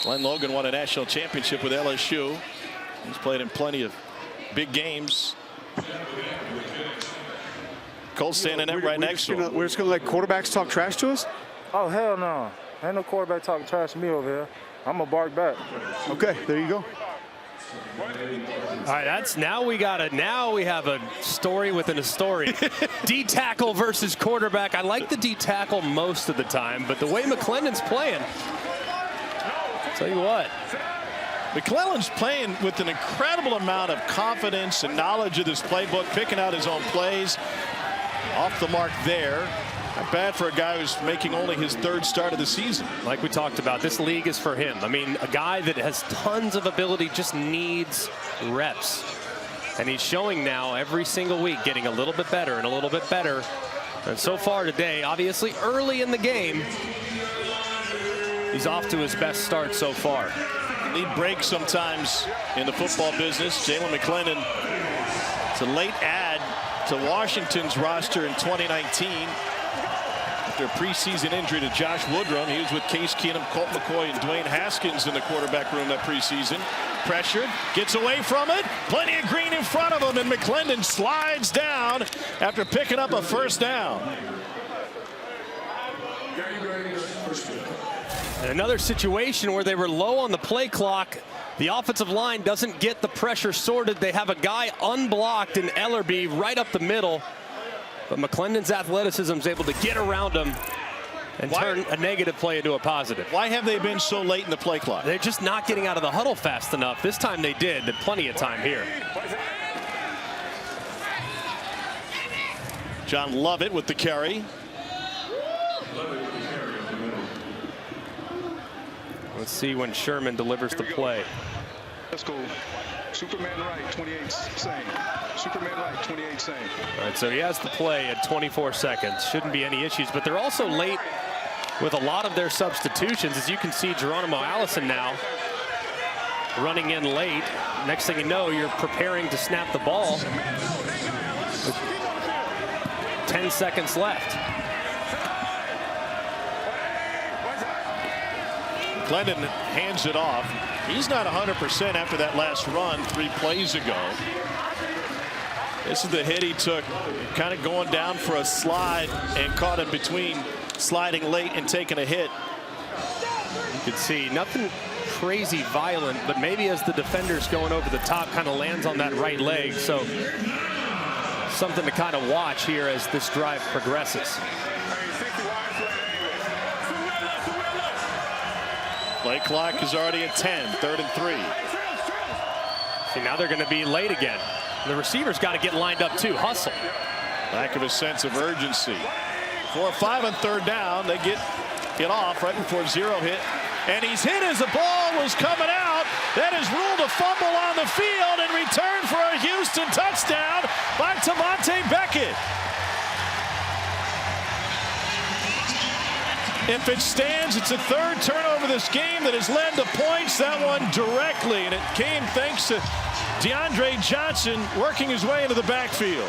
S1: Glenn Logan won a national championship with LSU. He's played in plenty of big games. Cole standing up right next to him.
S5: We're just going to let quarterbacks talk trash to us?
S18: Oh, hell no. Ain't no quarterback talking trash to me over here. I'm going to bark back.
S5: Okay, there you go.
S2: All right, now we have a story within a story. D tackle versus quarterback. I like the D tackle most of the time, but the way McClendon's playing, tell you what.
S1: McClellan's playing with an incredible amount of confidence and knowledge of this playbook, picking out his own plays. Off the mark there. Not bad for a guy who's making only his 3rd start of the season.
S2: Like we talked about, this league is for him. I mean, a guy that has tons of ability just needs reps. And he's showing now every single week, getting a little bit better and a little bit better. And so far today, obviously early in the game, he's off to his best start so far.
S1: Need breaks sometimes in the football business. Jalen McClendon, it's a late add to Washington's roster in 2019. After a preseason injury to Josh Woodrum, he was with Case Keenum, Colt McCoy, and Dwayne Haskins in the quarterback room that preseason. Pressured, gets away from it. Plenty of green in front of him, and McClendon slides down after picking up a 1st down.
S2: Another situation where they were low on the play clock. The offensive line doesn't get the pressure sorted. They have a guy unblocked in Ellerby right up the middle. But McClendon's athleticism is able to get around him and turn a negative play into a positive.
S1: Why have they been so late in the play clock?
S2: They're just not getting out of the huddle fast enough. This time they did. There's plenty of time here.
S1: John Lovett with the carry.
S2: Let's see when Sherman delivers the play.
S19: Let's go.
S10: Superman right, 28 same. Superman right, 28 same.
S2: All right, so he has the play at 24 seconds. Shouldn't be any issues, but they're also late with a lot of their substitutions. As you can see, Geronimo Allison now running in late. Next thing you know, you're preparing to snap the ball with 10 seconds left.
S1: Glendon hands it off. He's not 100% after that last run 3 plays ago. This is the hit he took, kind of going down for a slide and caught in between sliding late and taking a hit.
S2: You can see nothing crazy violent, but maybe as the defender's going over the top, kind of lands on that right leg. So something to kind of watch here as this drive progresses.
S1: Play clock is already at 10, 3rd and 3.
S2: See, now they're going to be late again. The receiver's got to get lined up too. Hustle.
S1: Lack of a sense of urgency. 4 or 5 on 3rd down. They get it off right before 0 hit. And he's hit as the ball was coming out. That is ruled a fumble on the field and returned for a Houston touchdown by Tavante Beckett. If it stands, it's a 3rd turnover this game that has led to points. That one directly, and it came thanks to DeAndre Johnson working his way into the backfield.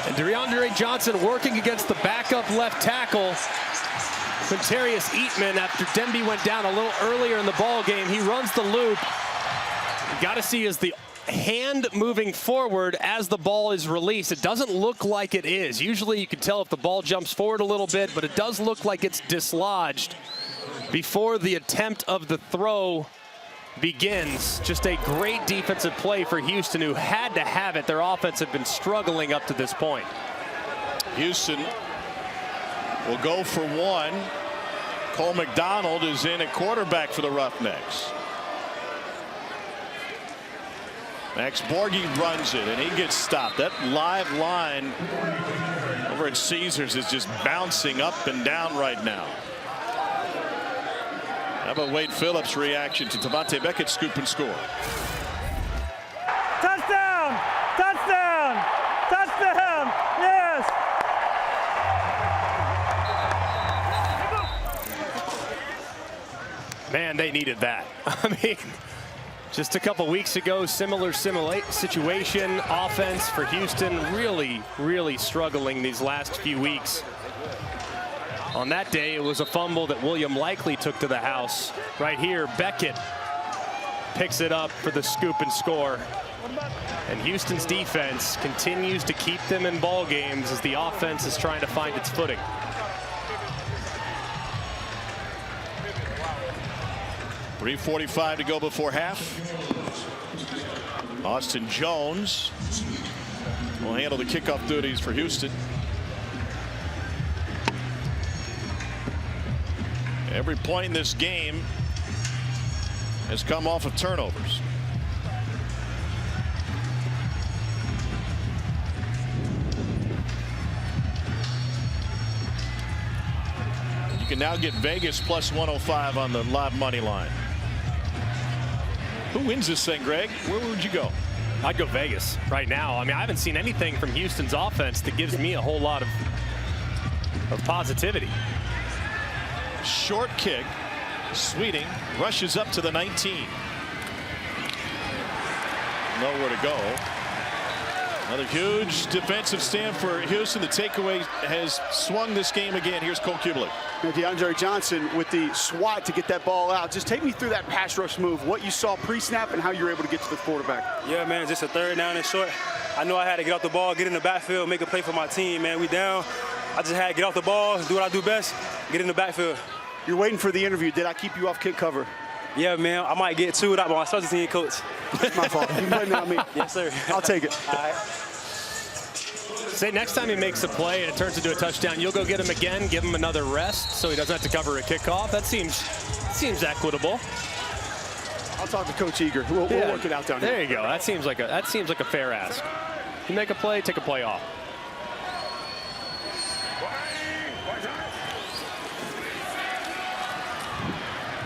S2: And DeAndre Johnson working against the backup left tackle, Quintarius Eatman, after Demby went down a little earlier in the ball game. He runs the loop. You got to see is the hand moving forward as the ball is released. It doesn't look like it is. Usually you can tell if the ball jumps forward a little bit, but it does look like it's dislodged before the attempt of the throw begins. Just a great defensive play for Houston, who had to have it. Their offense had been struggling up to this point.
S1: Houston will go for 1. Cole McDonald is in at quarterback for the Roughnecks. Max Borghi runs it, and he gets stopped. That live line over at Caesars is just bouncing up and down right now. How about Wade Phillips' reaction to Tavante Beckett's scoop and score?
S19: Touchdown! Touchdown! Touchdown! Yes!
S2: Man, they needed that. I mean, just a couple weeks ago, similar situation. Offense for Houston really struggling these last few weeks. On that day, it was a fumble that William Likely took to the house. Right here, Beckett picks it up for the scoop and score. And Houston's defense continues to keep them in ball games as the offense is trying to find its footing.
S1: .345 to go before half. Austin Jones will handle the kickoff duties for Houston. Every point in this game has come off of turnovers. You can now get Vegas plus 105 on the live money line. Who wins this thing, Greg? Where would you go?
S2: I'd go Vegas right now. I mean, I haven't seen anything from Houston's offense that gives me a whole lot of positivity.
S1: Short kick. Sweeting rushes up to the 19. Nowhere to go. Another huge defensive stand for Houston. The takeaway has swung this game again. Here's Cole Kubelik.
S5: DeAndre Johnson with the swat to get that ball out. Just take me through that pass rush move, what you saw pre-snap and how you were able to get to the quarterback.
S20: Yeah, man, just a 3rd down and short. I knew I had to get off the ball, get in the backfield, make a play for my team, man. We down. I just had to get off the ball, do what I do best, get in the backfield.
S5: You're waiting for the interview. Did I keep you off kick cover?
S20: Yeah, man, I might get chewed out by my special team coach.
S5: That's my fault. You blame it on me.
S20: Yes, sir.
S5: I'll take it.
S20: All right.
S2: Say next time he makes a play and it turns into a touchdown, you'll go get him again, give him another rest so he doesn't have to cover a kickoff. That seems equitable.
S5: I'll talk to Coach Eager. We'll work it out down here.
S2: There you go. That seems like a fair ask. You make a play, take a play off.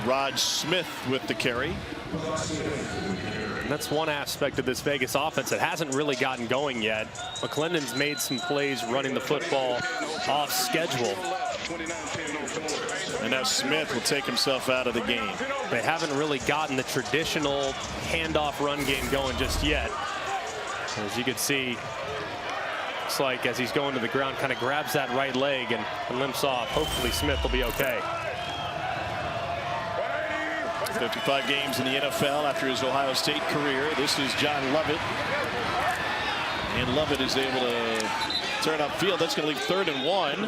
S1: Rod Smith with the carry.
S2: And that's one aspect of this Vegas offense that hasn't really gotten going yet. McClendon's made some plays running the football off schedule.
S1: And now Smith will take himself out of the game.
S2: They haven't really gotten the traditional handoff run game going just yet. As you can see, looks like as he's going to the ground, kind of grabs that right leg and limps off. Hopefully Smith will be okay.
S1: 55 games in the NFL after his Ohio State career. This is John Lovett. And Lovett is able to turn upfield. That's going to leave 3rd and 1.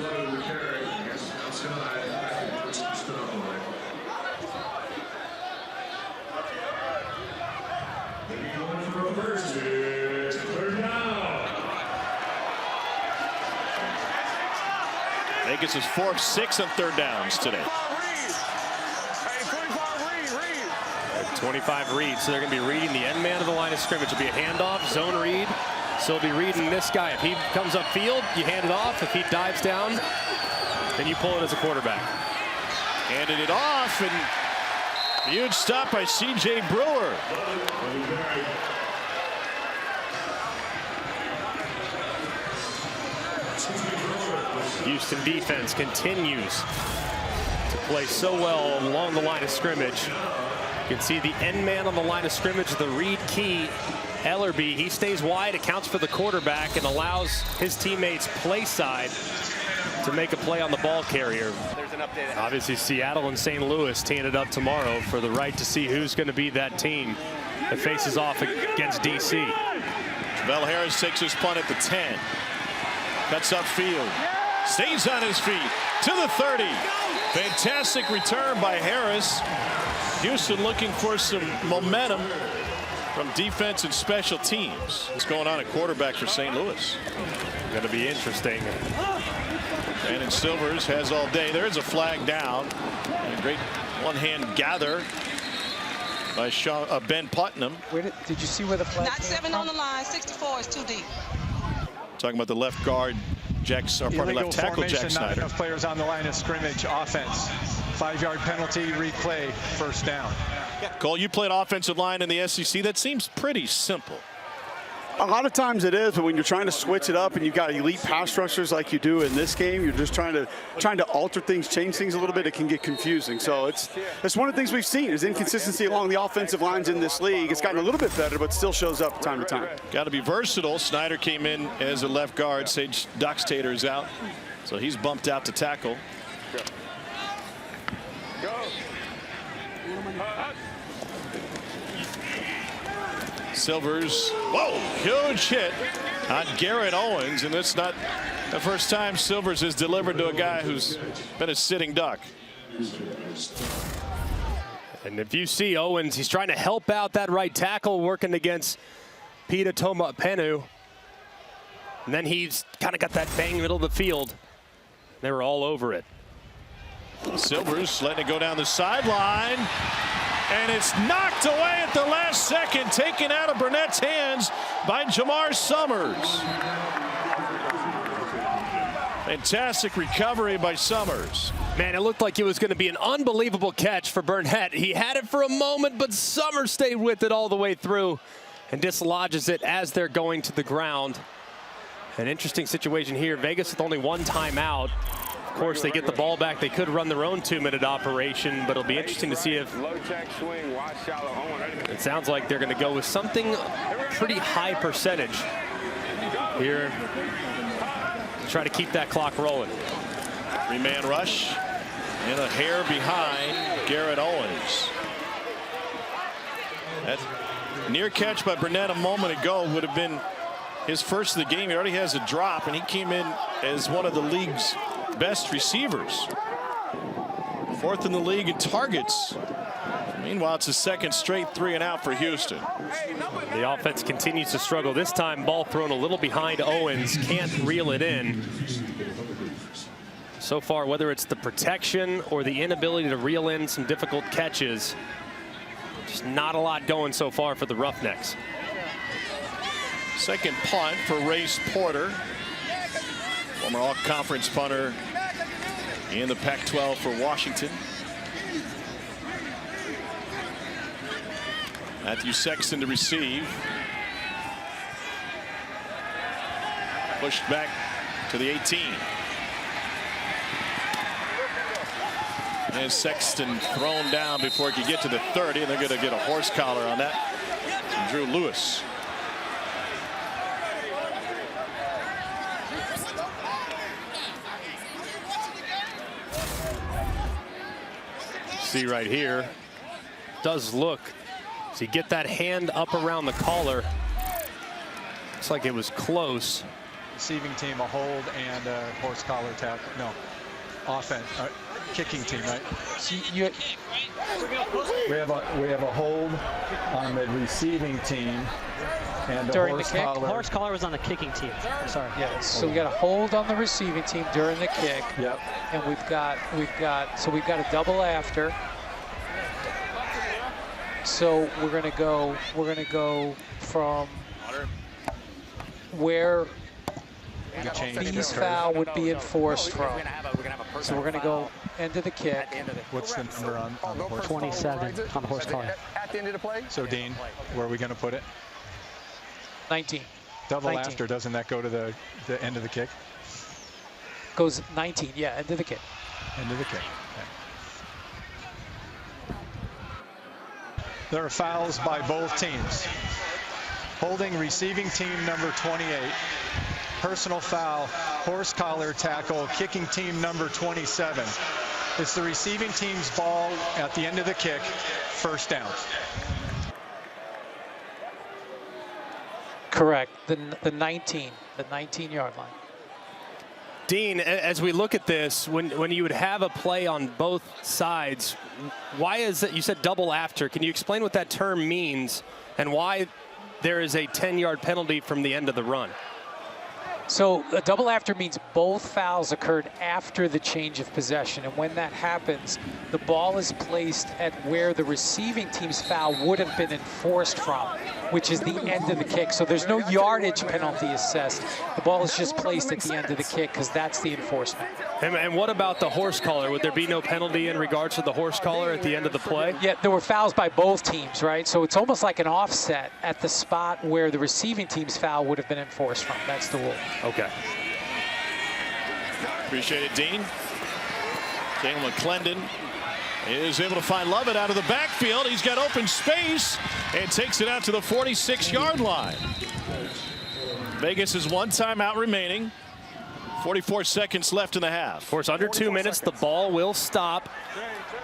S1: Vegas is 4 of 6 on 3rd downs today.
S2: 25 reads, so they're going to be reading the end man of the line of scrimmage. It'll be a handoff, zone read. So they'll be reading this guy. If he comes upfield, you hand it off. If he dives down, then you pull it as a quarterback.
S1: Handed it off, and huge stop by C.J. Brewer.
S2: Houston defense continues to play so well along the line of scrimmage. You can see the end man on the line of scrimmage, the read key, Ellerby. He stays wide, accounts for the quarterback, and allows his teammates play side to make a play on the ball carrier.
S21: There's an update.
S2: Obviously, Seattle and St. Louis teeing it up tomorrow for the right to see who's going to be that team that faces off against D.C.
S1: Travell Harris takes his punt at the 10. Cuts upfield. Stays on his feet to the 30. Fantastic return by Harris. Houston looking for some momentum from defense and special teams. What's going on at quarterback for St. Louis?
S2: Going to be interesting.
S1: Brandon Silvers has all day. There's a flag down. And a great one-hand gather by Ben Putnam.
S12: Did you see where the flag
S13: Not 7 on the line. 64 is too deep.
S1: Talking about the left guard, left tackle Jack Snyder.
S9: Not enough players on the line of scrimmage. Offense. 5-yard penalty, replay, 1st down.
S1: Cole, you played offensive line in the SEC. That seems pretty simple.
S5: A lot of times it is, but when you're trying to switch it up and you've got elite pass rushers like you do in this game, you're just trying to alter things, change things a little bit. It can get confusing. So it's one of the things we've seen is inconsistency along the offensive lines in this league. It's gotten a little bit better, but still shows up time to time.
S1: Got to be versatile. Snyder came in as a left guard. Sage Doxtator is out, so he's bumped out to tackle. Silvers, whoa, huge hit on Garrett Owens, and it's not the first time Silvers has delivered to a guy who's been a sitting duck.
S2: And if you see Owens, he's trying to help out that right tackle working against Pita Tomapenu. And then he's kind of got that bang middle of the field. They were all over it.
S1: Silvers letting it go down the sideline. And it's knocked away at the last second, taken out of Burnett's hands by Jamar Summers. Fantastic recovery by Summers.
S2: Man, it looked like it was going to be an unbelievable catch for Burnett. He had it for a moment, but Summers stayed with it all the way through and dislodges it as they're going to the ground. An interesting situation here. Vegas with only 1 timeout. Of course, they get the ball back. They could run their own 2-minute operation, but it'll be interesting to see if it sounds like they're going to go with something pretty high percentage here to try to keep that clock rolling.
S1: 3-man rush and a hair behind Garrett Owens. That near catch by Burnett a moment ago would have been his first of the game. He already has a drop, and he came in as one of the league's best receivers. 4th in the league in targets. Meanwhile, it's a second straight 3-and-out for Houston.
S2: The offense continues to struggle. This time, ball thrown a little behind Owens. Can't reel it in. So far, whether it's the protection or the inability to reel in some difficult catches, just not a lot going so far for the Roughnecks.
S1: Second punt for Race Porter. Former all-conference punter in the Pac-12 for Washington. Matthew Sexton to receive. Pushed back to the 18. And Sexton thrown down before he could get to the 30, and they're going to get a horse collar on that from Drew Lewis.
S2: See right here, does look, so you get that hand up around the collar. Looks like it was close.
S9: Receiving team a hold and a horse collar tap. No, offense, kicking team, right?
S12: So
S9: we have a hold on the receiving team and
S12: during
S9: horse
S12: the kick.
S9: collar.
S12: Horse collar was on the kicking team. Sorry. Yeah. So we got a hold on the receiving team during the kick.
S9: Yep.
S12: And we've got a double after. So we're gonna go from where B's foul would be enforced from. So we're gonna go end of the kick.
S9: What's the number on the horse?
S12: 27 on the horse collar.
S17: At the end of the play.
S9: So Dean, where are we gonna put it?
S12: 19.
S9: Double
S12: 19.
S9: after, doesn't that go to the end of the kick?
S12: Goes 19, yeah, end of the kick.
S9: End of the kick. Okay. There are fouls by both teams. Holding receiving team number 28. Personal foul, horse collar tackle, kicking team number 27. It's the receiving team's ball at the end of the kick, first down.
S12: Correct, the 19-yard line.
S2: Dean, as we look at this, when you would have a play on both sides, why is it, you said double after, can you explain what that term means and why there is a 10-yard penalty from the end of the run?
S12: So a double after means both fouls occurred after the change of possession, and when that happens, the ball is placed at where the receiving team's foul would have been enforced from, which is the end of the kick. So there's no yardage penalty assessed. The ball is just placed at the end of the kick because that's the enforcement.
S2: And what about the horse collar? Would there be no penalty in regards to the horse collar at the end of the play?
S12: Yeah, there were fouls by both teams, right? So it's almost like an offset at the spot where the receiving team's foul would have been enforced from. That's the rule.
S2: Okay.
S1: Appreciate it, Dean. Jalen McClendon is able to find Lovett out of the backfield. He's got open space and takes it out to the 46-yard line. Vegas has one timeout remaining. 44 seconds left in the half.
S2: Of course, under 2 minutes, the ball will stop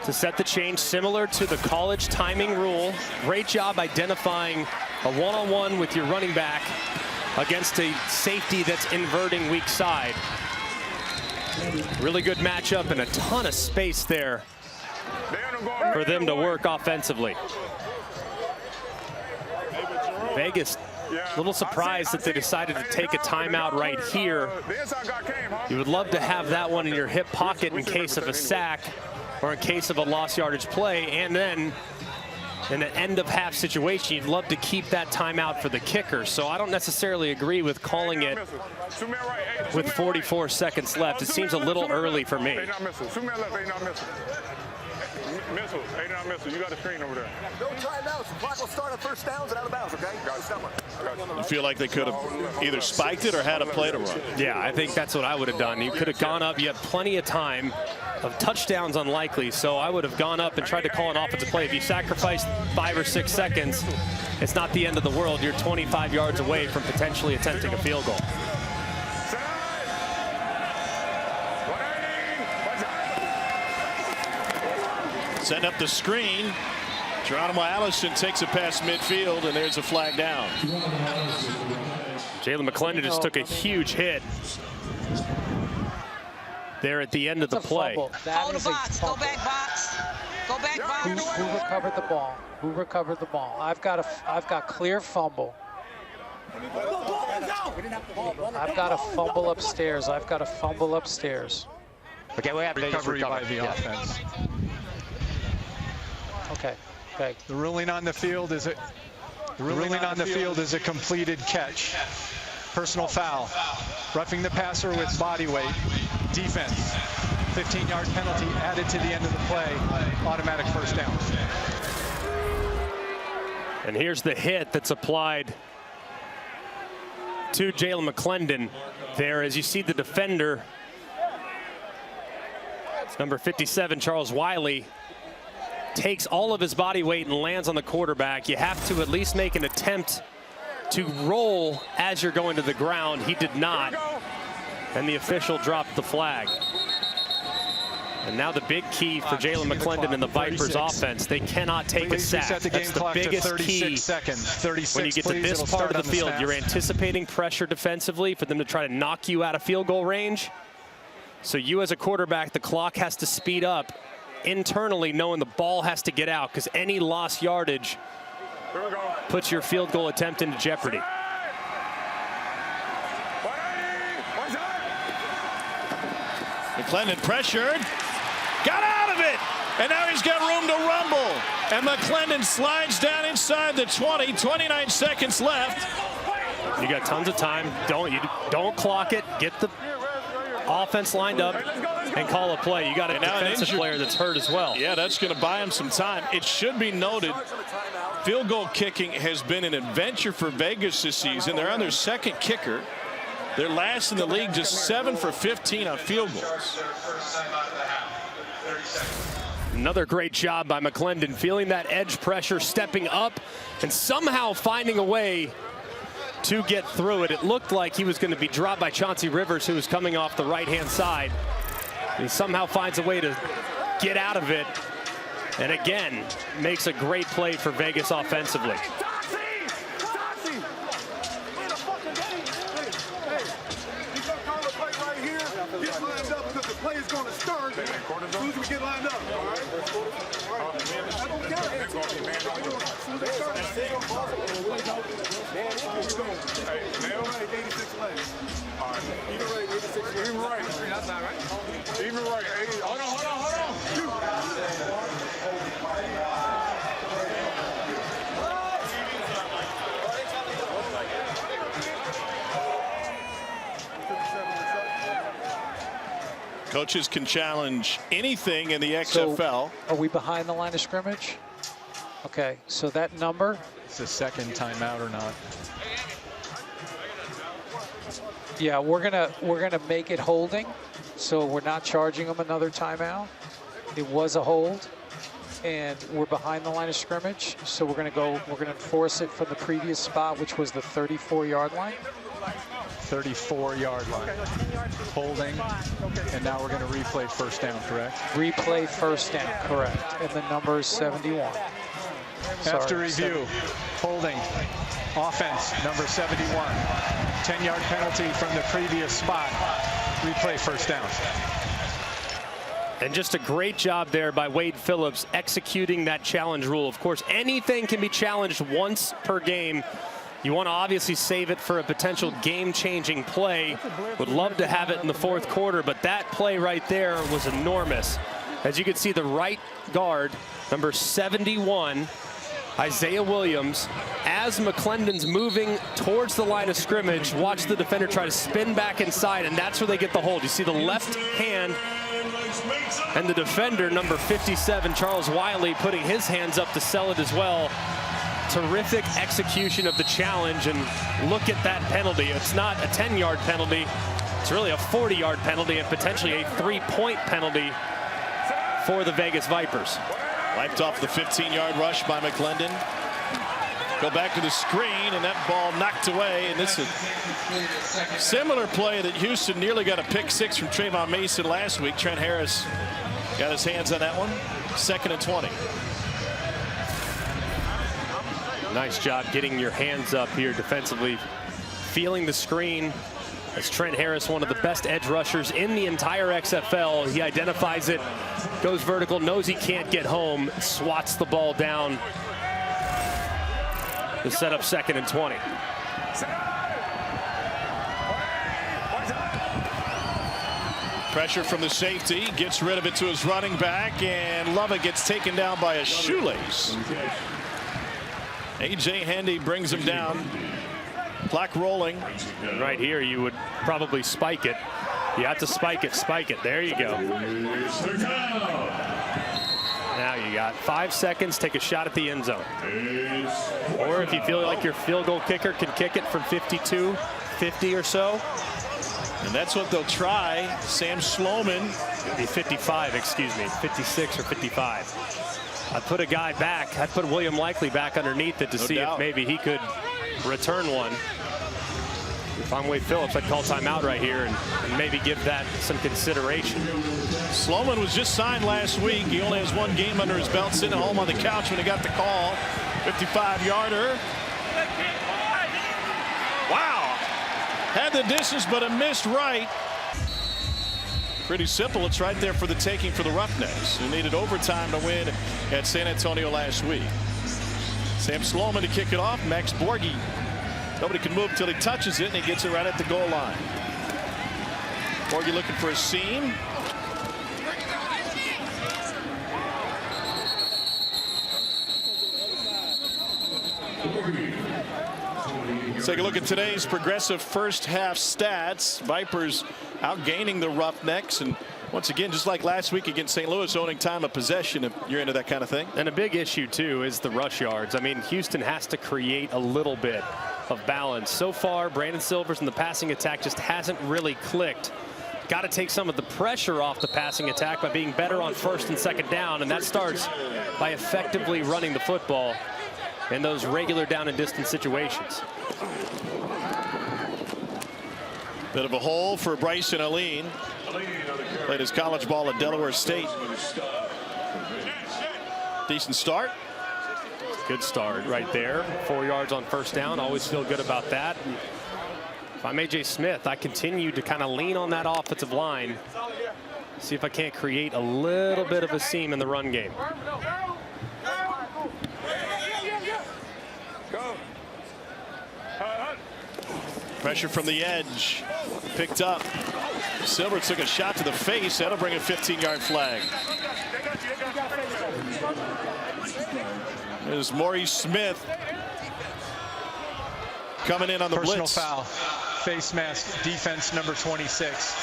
S2: to set the change, similar to the college timing rule. Great job identifying a one-on-one with your running back against a safety that's inverting weak side. Really good matchup and a ton of space there for them to work offensively. Vegas, a little surprised that they decided to take a timeout right here. You would love to have that one in your hip pocket in case of a sack or in case of a lost yardage play, and then in an end of half situation, you'd love to keep that timeout for the kicker. So I don't necessarily agree with calling it with 44 seconds left. It seems a little early for me.
S10: Missile, 8-9 missile. You got a screen over there.
S17: No timeouts. The clock will start at first downs and out of bounds, okay?
S1: You feel like they could have either spiked it or had a play to run?
S2: Yeah, I think that's what I would have done. You could have gone up. You had plenty of time. Of touchdowns unlikely, so I would have gone up and tried to call an offensive play. If you sacrifice 5 or 6 seconds, it's not the end of the world. You're 25 yards away from potentially attempting a field goal.
S1: Send up the screen. Geronimo Allison takes it past midfield, and there's a flag down.
S2: Jalen McClendon just took a huge hit there at the end of the play.
S12: That is a fumble.
S13: Go back box. Go back box.
S12: Who recovered the ball? Who recovered the ball? I've got clear fumble. I've got a fumble upstairs. I've got a fumble upstairs.
S8: Okay, we have
S9: recovery by the offense.
S12: Okay. Okay.
S9: The ruling on the field is a completed catch. Personal foul. Roughing the passer with body weight. Defense. 15-yard penalty added to the end of the play. Automatic first down.
S2: And here's the hit that's applied to Jalen McClendon there, as you see the defender, number 57, Charles Wiley, takes all of his body weight and lands on the quarterback. You have to at least make an attempt to roll as you're going to the ground. He did not, and the official dropped the flag. And now the big key for Jalen McClendon and the Vipers offense, they cannot take a sack. That's the biggest key. When you get to this part of the field, you're anticipating pressure defensively for them to try to knock you out of field goal range. So you as a quarterback, the clock has to speed up internally, knowing the ball has to get out, because any lost yardage puts your field goal attempt into jeopardy.
S1: McClendon pressured, got out of it, and now he's got room to rumble. And McClendon slides down inside the 20, 29 seconds left.
S2: You got tons of time. Don't clock it. Get the offense lined up and call a play. You got a defensive player that's hurt as well.
S1: Yeah, that's going to buy him some time. It should be noted, field goal kicking has been an adventure for Vegas this season. They're on their second kicker. They're last in the league, just 7 for 15 on field goals.
S2: Another great job by McClendon, feeling that edge pressure, stepping up, and somehow finding a way to get through it. It looked like he was going to be dropped by Chauncey Rivers, who was coming off the right-hand side. He somehow finds a way to get out of it, and again, makes a great play for Vegas offensively.
S17: Play is going to start as soon as we get lined up. All right? I don't care. As soon as they start, man, right, 86 lanes. All right. Even right, 86 lanes. Even right. That's not right. Even right. 80. Hold on.
S1: Coaches can challenge anything in the XFL.
S12: So, are we behind the line of scrimmage? Okay, so that number.
S9: It's a second timeout or not?
S12: Yeah, we're gonna make it holding, so we're not charging them another timeout. It was a hold, and we're behind the line of scrimmage, so we're gonna enforce it from the previous spot, which was the 34-yard line.
S9: 34-yard line. Holding, and now we're going to replay first down, correct?
S12: Replay first down, correct. And the number is 71.
S9: After review, holding, offense, number 71. 10-yard penalty from the previous spot. Replay first down.
S2: And just a great job there by Wade Phillips executing that challenge rule. Of course, anything can be challenged once per game. You want to obviously save it for a potential game-changing play. Would love to have it in the fourth quarter, but that play right there was enormous. As you can see, the right guard, number 71, Isaiah Williams, as McClendon's moving towards the line of scrimmage, watch the defender try to spin back inside, and that's where they get the hold. You see the left hand and the defender, number 57, Charles Wiley, putting his hands up to sell it as well. Terrific execution of the challenge, and look at that penalty. It's not a 10-yard penalty. It's really a 40-yard penalty and potentially a 3-point penalty for the Vegas Vipers.
S1: Wiped off the 15-yard rush by McClendon. Go back to the screen, and that ball knocked away. And this is a similar play that Houston nearly got a pick six from Trayvon Mason last week. Trent Harris got his hands on that one. 2nd and 20.
S2: Nice job getting your hands up here defensively, feeling the screen as Trent Harris, one of the best edge rushers in the entire XFL. He identifies it, goes vertical, knows he can't get home, swats the ball down to set up 2nd and 20.
S1: Pressure from the safety, gets rid of it to his running back, and Lovett gets taken down by a shoelace. A.J. Handy brings him down. Clock rolling.
S2: And right here, you would probably spike it. You have to spike it, spike it. There you go. Now you You got 5 seconds, take a shot at the end zone. Or if you feel like your field goal kicker can kick it from 52, 50 or so.
S1: And that's what they'll try. Sam Sloman.
S2: 55, excuse me, 56 or 55. I'd put a guy back. I'd put William Likely back underneath it to see if maybe he could return one. If I'm Wade Phillips, I'd call timeout right here and maybe give that some consideration.
S1: Sloman was just signed last week. He only has 1 game under his belt, sitting at home on the couch when he got the call. 55-yarder. Wow. Had the distance, but a missed right. Pretty simple. It's right there for the taking for the Roughnecks, who needed overtime to win at San Antonio last week. Sam Sloman to kick it off. Max Borghi. Nobody can move until he touches it, and he gets it right at the goal line. Borghi looking for a seam. Let's take a look at today's Progressive first half stats. Vipers outgaining the Roughnecks, and once again, just like last week against St. Louis, owning time of possession, if you're into that kind of thing.
S2: And a big issue too is the rush yards. I mean, Houston has to create a little bit of balance. So far, Brandon Silvers in the passing attack just hasn't really clicked. Got to take some of the pressure off the passing attack by being better on first and second down, and that starts by effectively running the football in those regular down and distance situations.
S1: Bit of a hole for Bryson Alene. Played his college ball at Delaware State. Decent start.
S2: Good start right there. 4 yards on first down. Always feel good about that. If I'm A.J. Smith, I continue to kind of lean on that offensive line. See if I can't create a little bit of a seam in the run game.
S1: Pressure from the edge. Picked up. Silver took a shot to the face. That'll bring a 15-yard flag. There's Maurice Smith coming in on the
S9: personal
S1: blitz.
S9: Foul. Face mask. Defense number 26.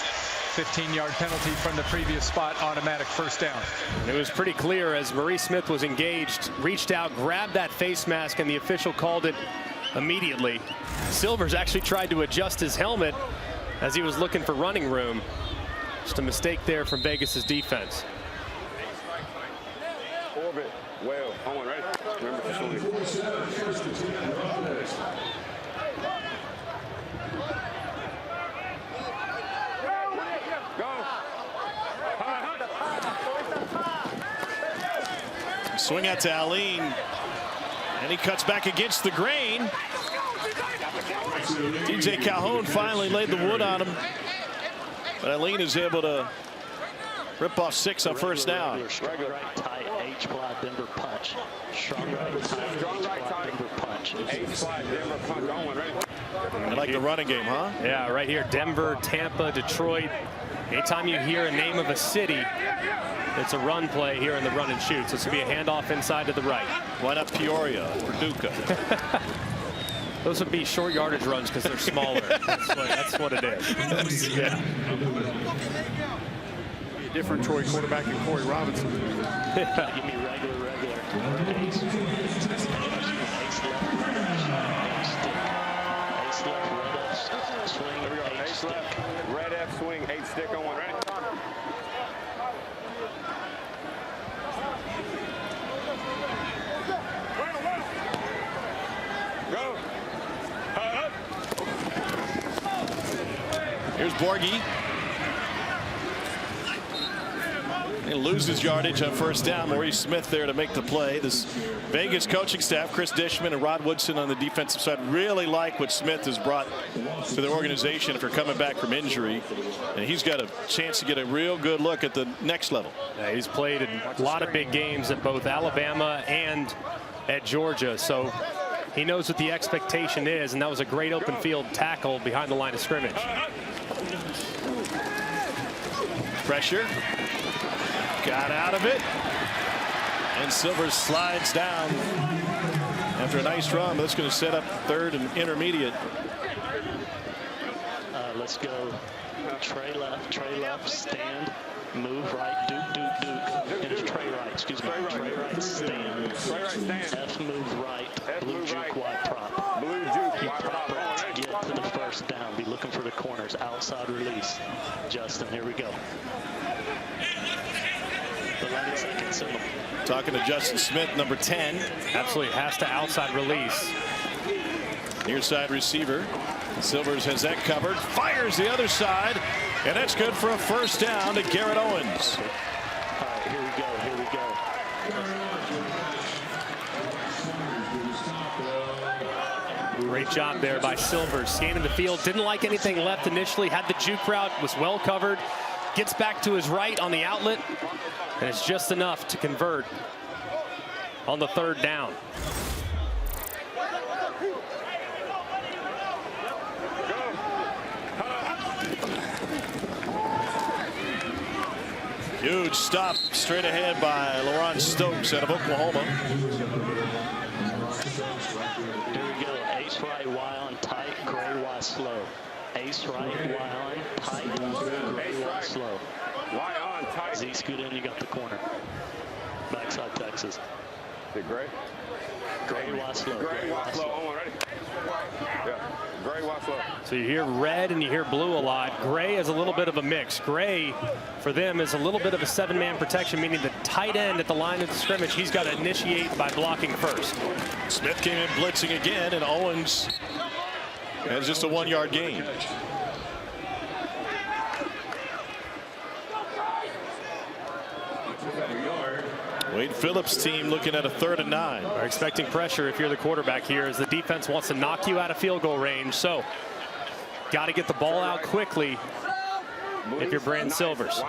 S9: 15-yard penalty from the previous spot. Automatic first down.
S2: It was pretty clear as Maurice Smith was engaged, reached out, grabbed that face mask, and the official called it immediately. Silvers actually tried to adjust his helmet as he was looking for running room. Just a mistake there from Vegas's defense.
S11: Orbit, well, on, right? Remember
S1: Swing out to Alene, and he cuts back against the grain. DJ Calhoun finally laid the wood on him, but Alene is able to rip off 6 on first down.
S4: Strong right, tight, H-plot, Denver punch. Strong right, tight, H-plot, Denver punch.
S11: H-plot, Denver punch. On one, right?
S1: I like the running game, huh?
S2: Yeah, right here, Denver, Tampa, Detroit. Anytime you hear a name of a city, it's a run play here in the run and shoot. So this will be a handoff inside to the right.
S1: Why not Peoria or Paducah?
S2: Those would be short yardage runs because they're smaller. That's what it is. Yeah.
S5: A different Troy quarterback than Corey Robinson.
S4: Give me regular. Ace left, swing, H stick.
S11: Red F swing, H stick on one, ready?
S1: Here's Borghi. He loses yardage on first down. Maurice Smith there to make the play. This Vegas coaching staff, Chris Dishman and Rod Woodson on the defensive side, really like what Smith has brought to their organization after coming back from injury. And he's got a chance to get a real good look at the next level.
S2: Yeah, he's played in a lot of big games at both Alabama and at Georgia. So he knows what the expectation is, and that was a great open field tackle behind the line of scrimmage.
S1: Pressure. Got out of it. And Silvers slides down after a nice run. That's going to set up third and intermediate.
S4: Let's go. Trey left, stand, move right, Duke. And it's Trey right, excuse me. Trey right. stand. F move right. Blue juke wide prop.
S10: Blue juke
S4: You
S10: wide
S4: prop
S10: prop.
S4: it to get to the first down. Be looking for the corners. Outside release. Justin, here we go. 11 seconds in them.
S1: Talking to Justin Smith, number 10.
S2: Absolutely has to outside release.
S1: Near side receiver. Silvers has that covered. Fires the other side. And that's good for a first down to Garrett Owens.
S4: All right, here we go. Here we go.
S2: Great job there by Silvers. Scanning the field. Didn't like anything left initially. Had the juke route. Was well covered. Gets back to his right on the outlet. And it's just enough to convert on the third down.
S1: Huge stop straight ahead by LaRon Stokes out of Oklahoma.
S4: Here we go. Ace right, Y on tight, gray, Y slow. Ace right, Y on tight, gray, Y slow.
S10: Y on tight.
S4: Z scoot in, you got the corner. Backside Texas.
S10: Is it gray?
S4: Gray, Y slow.
S10: Gray, Y slow. Hold on, ready? Yeah. Gray, Y slow.
S2: So you hear red and you hear blue a lot. Gray is a little bit of a mix. Gray, for them, is a little bit of a 7-man protection, meaning the tight end at the line of the scrimmage, he's got to initiate by blocking first.
S1: Smith came in blitzing again, and Owens has just a 1-yard gain. Wade Phillips' team looking at a 3rd and 9.
S2: Are expecting pressure if you're the quarterback here, as the defense wants to knock you out of field goal range. So got to get the ball out quickly if you're Brand Silvers.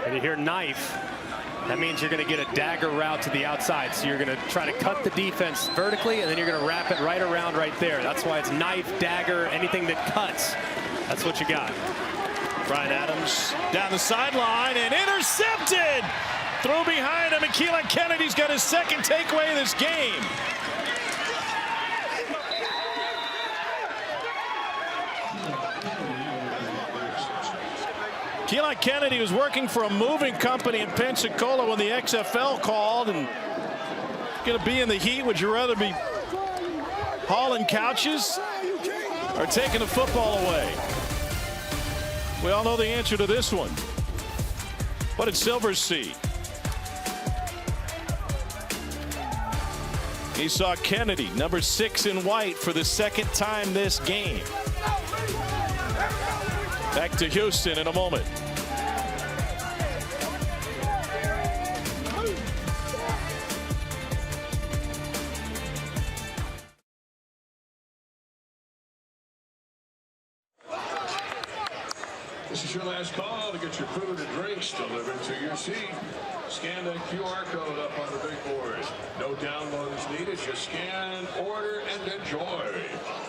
S2: And you hear knife. That means you're going to get a dagger route to the outside. So you're going to try to cut the defense vertically, and then you're going to wrap it right around right there. That's why it's knife, dagger, anything that cuts. That's what you got.
S1: Brian Adams down the sideline and intercepted. Through behind him, and Keelan Kennedy's got his 2nd takeaway of this game. Keelan Kennedy was working for a moving company in Pensacola when the XFL called, and going to be in the heat. Would you rather be hauling couches or taking the football away? We all know the answer to this one. What did Silvers see? He saw Kennedy, number 6 in white, for the 2nd time this game. Back to Houston in a moment.
S6: This is your last call to get your food and drinks delivered to your seat. Scan that QR code up on the big board. No downloads needed. Just scan, order, and enjoy.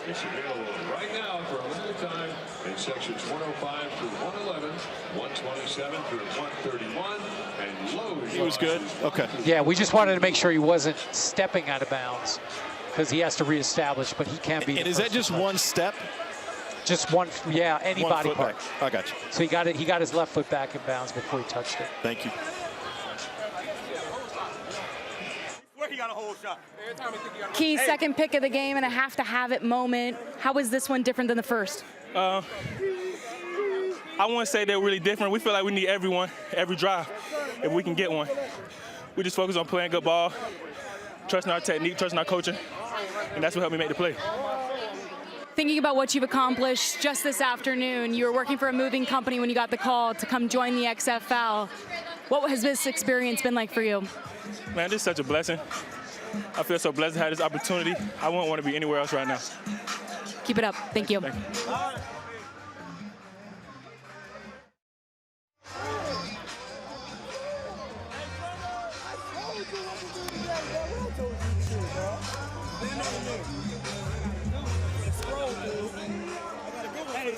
S6: It's available right now for a limited time in sections 105 through 111, 127 through 131, and Lowe's.
S1: He was good. Okay.
S12: Yeah, we just wanted to make sure he wasn't stepping out of bounds because he has to reestablish, but he can be.
S1: And is that just one step?
S12: Just one, yeah, any
S1: one
S12: body part.
S1: Back. I got you.
S12: So he got his left foot back in bounds before he touched it.
S1: Thank you.
S7: Key, 2nd pick of the game and a have-to-have-it moment. How was this one different than the first?
S20: I wouldn't say they're really different. We feel like we need everyone, every drive, if we can get one. We just focus on playing good ball, trusting our technique, trusting our coaching, and that's what helped me make the play.
S7: Thinking about what you've accomplished just this afternoon, you were working for a moving company when you got the call to come join the XFL. What has this experience been like for you?
S20: Man, this is such a blessing. I feel so blessed to have this opportunity. I wouldn't want to be anywhere else right now.
S7: Keep it up. Thank you.
S20: Thank you.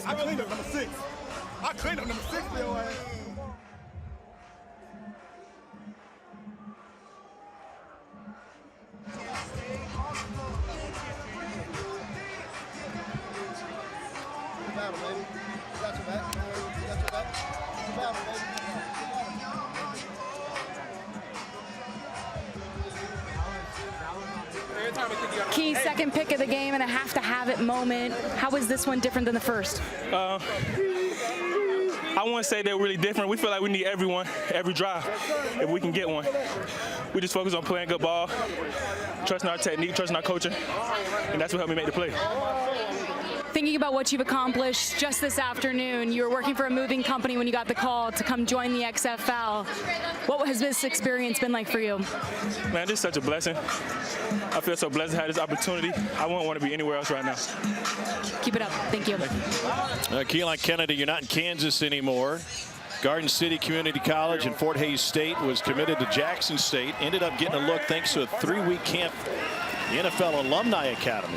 S17: I cleaned up number 6. I cleaned up number 6 for your ass. Battle, baby. Got your back. Got your back. Battle, baby.
S7: Key second pick of the game and a have-to-have-it moment. How was this one different than the first?
S20: I wouldn't say they're really different. We feel like we need everyone, every drive, if we can get one. We just focus on playing good ball, trusting our technique, trusting our coaching, and that's what helped me make the play.
S7: Thinking about what you've accomplished just this afternoon, you were working for a moving company when you got the call to come join the XFL. What has this experience been like for you?
S20: Man, this is such a blessing. I feel so blessed to have this opportunity. I wouldn't want to be anywhere else right now.
S7: Keep it up. Thank you.
S1: Keelan Kennedy, you're not in Kansas anymore. Garden City Community College and Fort Hays State, was committed to Jackson State. Ended up getting a look thanks to a 3-week camp at the NFL Alumni Academy.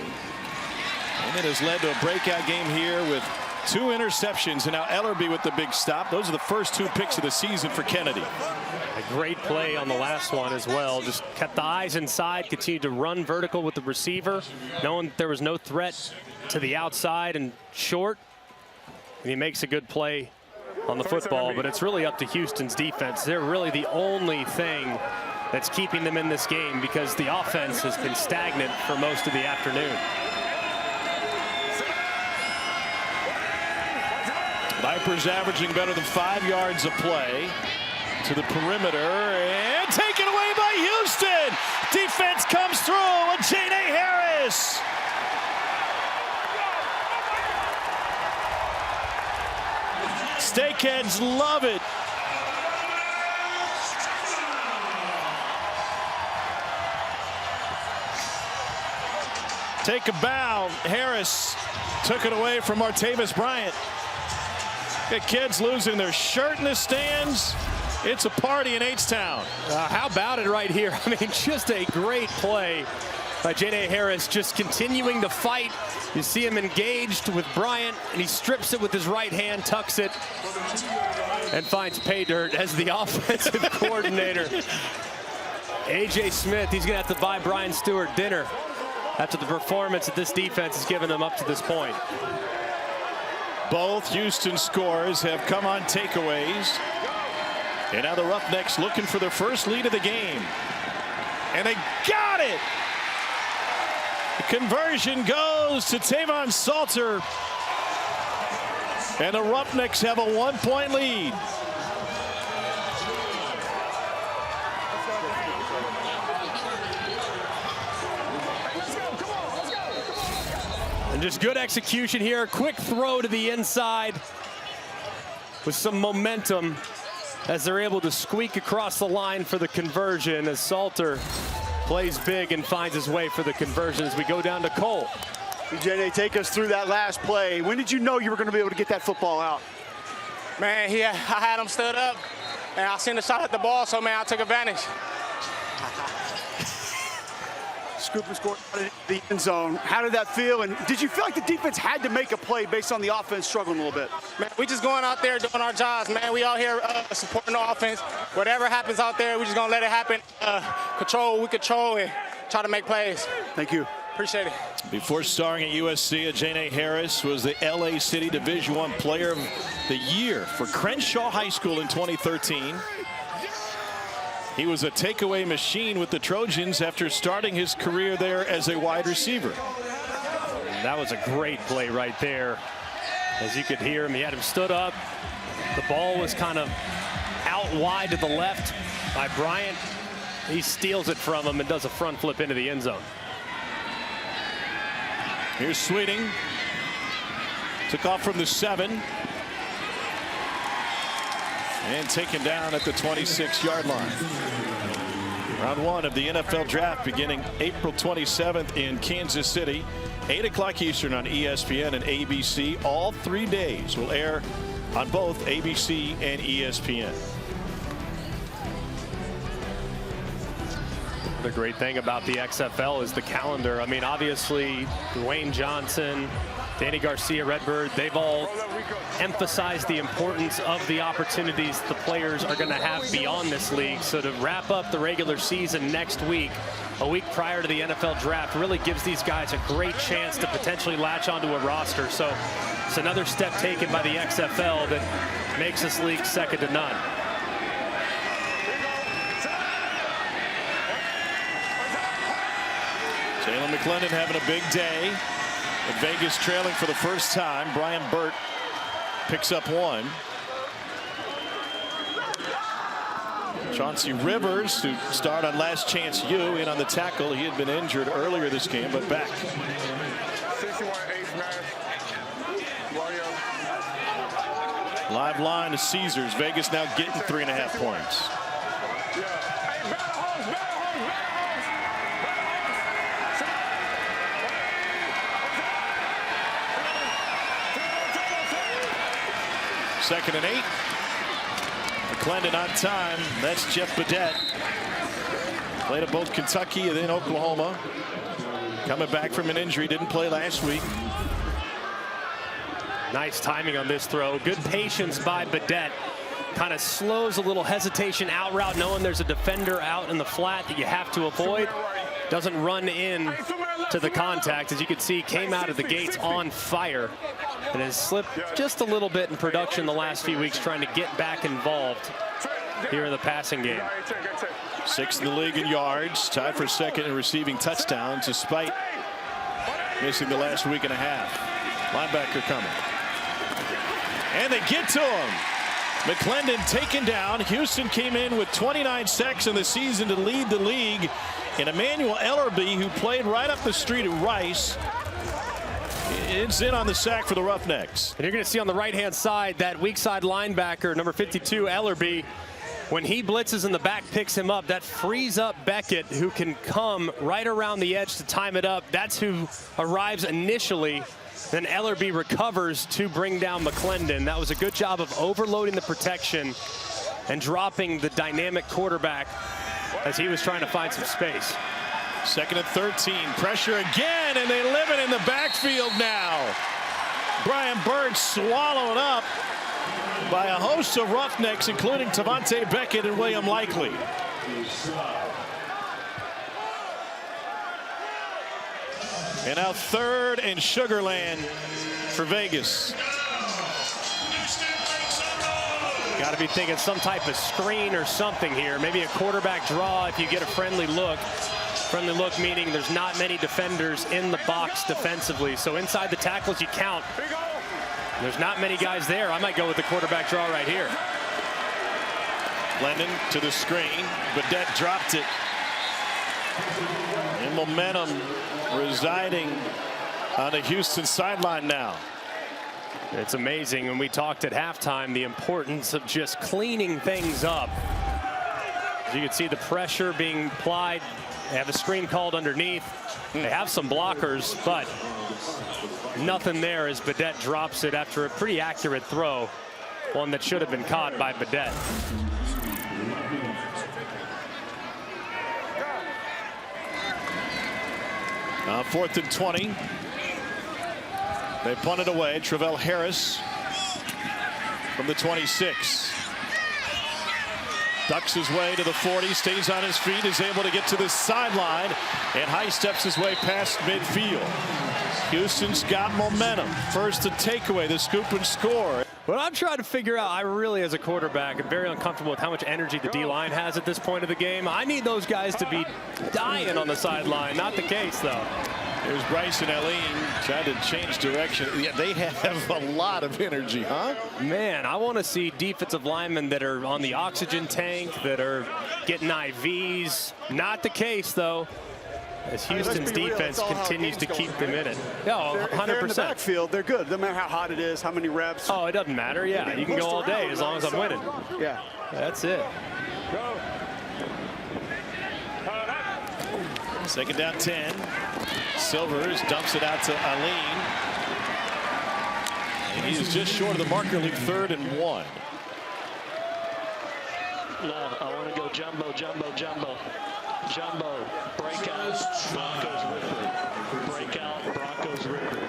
S1: And it has led to a breakout game here with 2 interceptions, and now Ellerby with the big stop. Those are the first 2 picks of the season for Kennedy.
S2: A great play on the last one as well. Just kept the eyes inside, continued to run vertical with the receiver, knowing there was no threat to the outside and short. And he makes a good play on the football, but it's really up to Houston's defense. They're really the only thing that's keeping them in this game because the offense has been stagnant for most of the afternoon.
S1: Vipers averaging better than 5 yards a play to the perimeter and taken away by Houston. Defense comes through with J.J. Harris. Steakheads love it. Take a bow. Harris took it away from Martavis Bryant. Got kids losing their shirt in the stands. It's a party in H-Town.
S2: How about it right here? I mean, just a great play by J.J. Harris, just continuing to fight. You see him engaged with Bryant, and he strips it with his right hand, tucks it, and finds pay dirt as the offensive coordinator. A.J. Smith, he's going to have to buy Brian Stewart dinner after the performance that this defense has given them up to this point.
S1: Both Houston scores have come on takeaways. And now the Roughnecks looking for their first lead of the game. And they got it! The conversion goes to Tavon Salter. And the Roughnecks have a 1-point lead.
S2: And just good execution here. Quick throw to the inside with some momentum as they're able to squeak across the line for the conversion as Salter plays big and finds his way for the conversion as we go down to Cole.
S5: J.J., take us through that last play. When did you know you were going to be able to get that football out?
S21: Man, I had him stood up, and I seen the shot at the ball, so, man, I took advantage.
S5: Scoop and score out of the end zone. How did that feel? And did you feel like the defense had to make a play based on the offense struggling a little bit?
S21: Man, we just going out there doing our jobs, man. We out here supporting the offense. Whatever happens out there, we just going to let it happen. Control what we control and try to make plays.
S5: Thank you.
S21: Appreciate it.
S1: Before starring at USC, J.J. Harris was the LA City Division I Player of the Year for Crenshaw High School in 2013. He was a takeaway machine with the Trojans after starting his career there as a wide receiver.
S2: That was a great play right there. As you could hear him, he had him stood up. The ball was kind of out wide to the left by Bryant. He steals it from him and does a front flip into the end zone.
S1: Here's Sweeting. Took off from the 7. And taken down at the 26-yard line. Round 1 of the NFL Draft beginning April 27th in Kansas City. 8 o'clock Eastern on ESPN and ABC. All 3 days will air on both ABC and ESPN.
S2: The great thing about the XFL is the calendar. I mean, obviously, Dwayne Johnson, Danny Garcia, Redbird, they've all emphasized the importance of the opportunities the players are going to have beyond this league. So to wrap up the regular season next week, a week prior to the NFL Draft, really gives these guys a great chance to potentially latch onto a roster. So it's another step taken by the XFL that makes this league second to none.
S1: Jalen McClendon having a big day. And Vegas trailing for the first time. Brian Burt picks up one. Chauncey Rivers, who starred on Last Chance U, in on the tackle. He had been injured earlier this game, but back.
S3: 61-8 match.
S1: Live line to Caesars. Vegas now getting 3.5 points. Second and 8. McClendon on time. That's Jeff Badette. Played at both Kentucky and then Oklahoma. Coming back from an injury. Didn't play last week.
S2: Nice timing on this throw. Good patience by Badette. Kind of slows a little hesitation out route, knowing there's a defender out in the flat that you have to avoid. Doesn't run in to the contact. As you can see, came out of the gates on fire and has slipped just a little bit in production the last few weeks, trying to get back involved here in the passing game.
S1: 6th in the league in yards, tied for second in receiving touchdowns, despite missing the last week and a half. Linebacker coming. And they get to him. McClendon taken down. Houston came in with 29 sacks in the season to lead the league. And Emmanuel Ellerby, who played right up the street at Rice, is in on the sack for the Roughnecks.
S2: And you're going to see on the right-hand side that weak side linebacker, number 52, Ellerby. When he blitzes in the back, picks him up, that frees up Beckett, who can come right around the edge to time it up. That's who arrives initially. Then Ellerby recovers to bring down McClendon. That was a good job of overloading the protection and dropping the dynamic quarterback as he was trying to find some space.
S1: 2nd and 13. Pressure again, and they live it in the backfield now. Brian Burt swallowed up by a host of Roughnecks, including Tavante Beckett and William Likely. And now 3rd and Sugarland for Vegas.
S2: Got to be thinking some type of screen or something here. Maybe a quarterback draw if you get a friendly look. Friendly look meaning there's not many defenders in the box defensively. So inside the tackles you count. There's not many guys there. I might go with the quarterback draw right here.
S1: Lennon to the screen. Badette dropped it. And momentum residing on the Houston sideline now.
S2: It's amazing when we talked at halftime the importance of just cleaning things up. As you can see the pressure being applied. They have a screen called underneath. They have some blockers, but nothing there as Badette drops it after a pretty accurate throw. One that should have been caught by Badette.
S1: Now 4th and 20. They punt it away. Travell Harris from the 26. Ducks his way to the 40, stays on his feet, is able to get to the sideline, and high steps his way past midfield. Houston's got momentum. First to takeaway, the scoop and score.
S2: What I'm trying to figure out, I really, as a quarterback, am very uncomfortable with how much energy the D-line has at this point of the game. I need those guys to be dying on the sideline. Not the case, though.
S1: Here's Bryson Alene trying to change direction. Yeah, they have a lot of energy, huh?
S2: Man, I want to see defensive linemen that are on the oxygen tank, that are getting IVs. Not the case, though, as Houston's defense continues to keep them in it. No, 100%.
S5: They're in the backfield, they're good. No matter how hot it is, how many reps.
S2: Oh, it doesn't matter. Yeah, you can go all day as long as I'm winning.
S5: Yeah.
S2: That's it.
S1: Second down 10. Silvers dumps it out to Alene. And he is just short of the marker, leave 3rd and 1.
S4: No, I want to go jumbo, jumbo, jumbo. Jumbo, breakout, Broncos Ripper. Breakout, Broncos Ripper.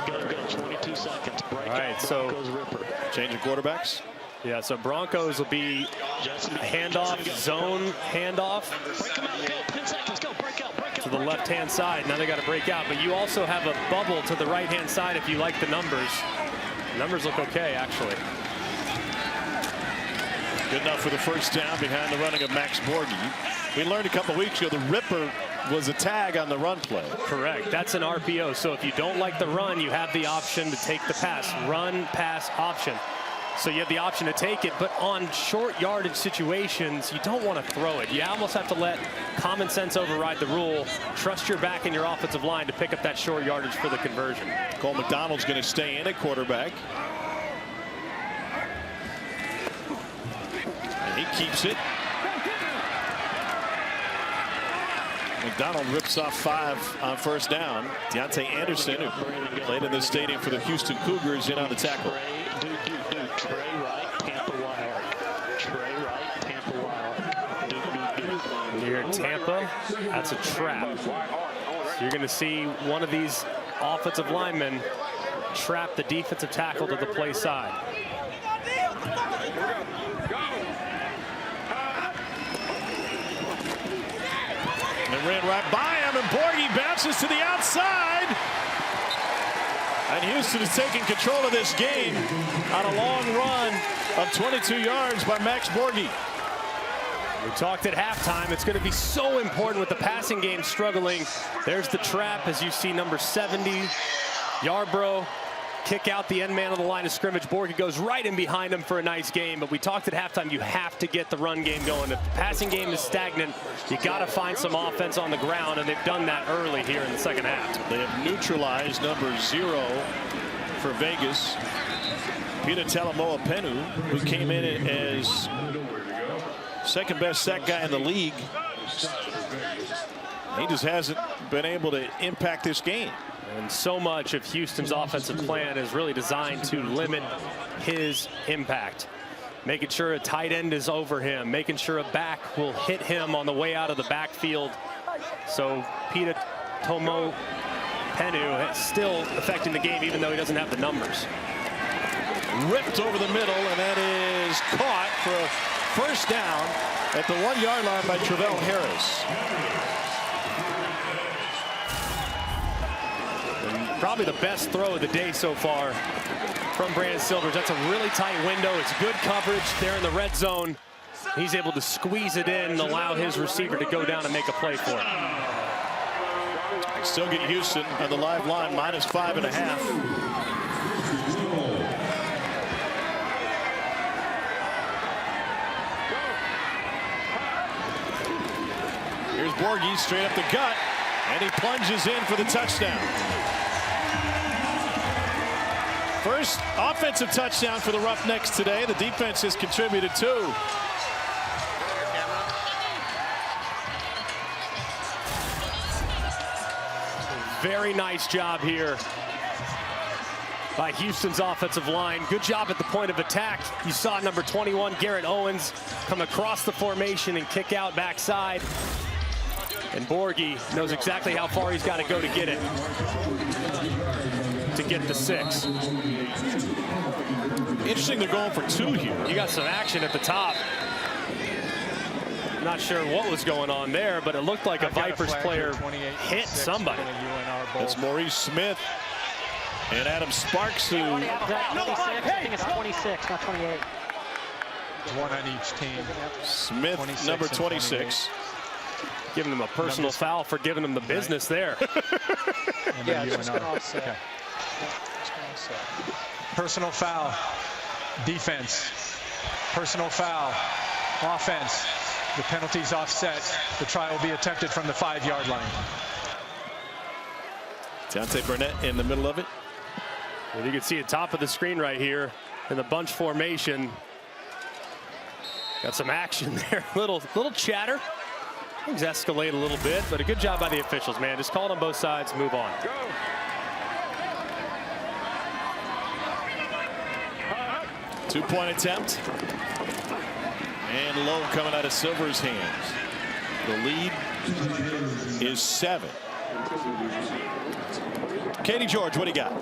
S4: Go, 22 seconds. Breakout,
S2: all right, so
S4: Broncos Ripper.
S1: Change of quarterbacks.
S2: Yeah, so Broncos will be handoff, zone handoff.
S4: Break them out, go, 10 seconds, go, breakout, breakout.
S2: To the left-hand side. Now they got to break out, but you also have a bubble to the right-hand side if you like the numbers. The numbers look okay, actually.
S1: Good enough for the first down behind the running of Max Borghi. We learned a couple weeks ago the Ripper was a tag on the run play.
S2: Correct. That's an RPO. So if you don't like the run, you have the option to take the pass. Run, pass, option. So you have the option to take it, but on short yardage situations, you don't want to throw it. You almost have to let common sense override the rule. Trust your back and your offensive line to pick up that short yardage for the conversion.
S1: Cole McDonald's going to stay in at quarterback. And he keeps it. McDonald rips off 5 on first down. Deontay Anderson, who played in this stadium for the Houston Cougars, in on the tackle.
S4: Trey right, Tampa Wild. Trey right, Tampa Wild.
S2: Here at Tampa, that's a trap. So you're going to see one of these offensive linemen trap the defensive tackle to the play side.
S1: And ran right by him, and Borghi bounces to the outside. And Houston is taking control of this game on a long run of 22 yards by Max Borghi.
S2: We talked at halftime. It's going to be so important with the passing game struggling. There's the trap, as you see, number 70, Yarbrough. Kick out the end man of the line of scrimmage. Borghi goes right in behind him for a nice game. But we talked at halftime, you have to get the run game going. If the passing game is stagnant, you got to find some offense on the ground, and they've done that early here in the second half.
S1: They have neutralized number 0 for Vegas, Peter Talamoa-Penu, who came in as second best sack guy in the league. He just hasn't been able to impact this game.
S2: And so much of Houston's offensive plan is really designed to limit his impact. Making sure a tight end is over him, making sure a back will hit him on the way out of the backfield. So Peter Talamoa-Penu is still affecting the game, even though he doesn't have the numbers.
S1: Ripped over the middle, and that is caught for a first down at the 1-yard line by Travell Harris.
S2: Probably the best throw of the day so far from Brandon Silvers. That's a really tight window. It's good coverage there in the red zone. He's able to squeeze it in and allow his receiver to go down and make a play for him.
S1: Still get Houston on the live line, -5.5. Here's Borghi straight up the gut, and he plunges in for the touchdown. First offensive touchdown for the Roughnecks today. The defense has contributed 2.
S2: Very nice job here by Houston's offensive line. Good job at the point of attack. You saw number 21, Garrett Owens, come across the formation and kick out backside. And Borghi knows exactly how far he's got to go to get it. To get the 6.
S1: Interesting, they're going for 2 here.
S2: You got some action at the top. Not sure what was going on there, but it looked like a Vipers player hit somebody.
S1: That's Maurice Smith and Adam Sparks, who...
S12: I think it's 26, not 28.
S9: One on each team.
S1: Smith, number 26.
S2: Giving them a personal foul for giving them the business there.
S12: Yeah, it's just going to offset.
S9: Okay. Personal foul, defense. Personal foul, offense. The penalty's offset. The try will be attempted from the 5-yard line.
S1: Deontay Burnett in the middle of it.
S2: And you can see at top of the screen right here in the bunch formation. Got some action there. Little chatter. Things escalate a little bit, but a good job by the officials, man. Just call it on both sides, move on.
S1: Go. 2-point attempt. And low coming out of Silver's hands. The lead is 7. Katie George, what do you got?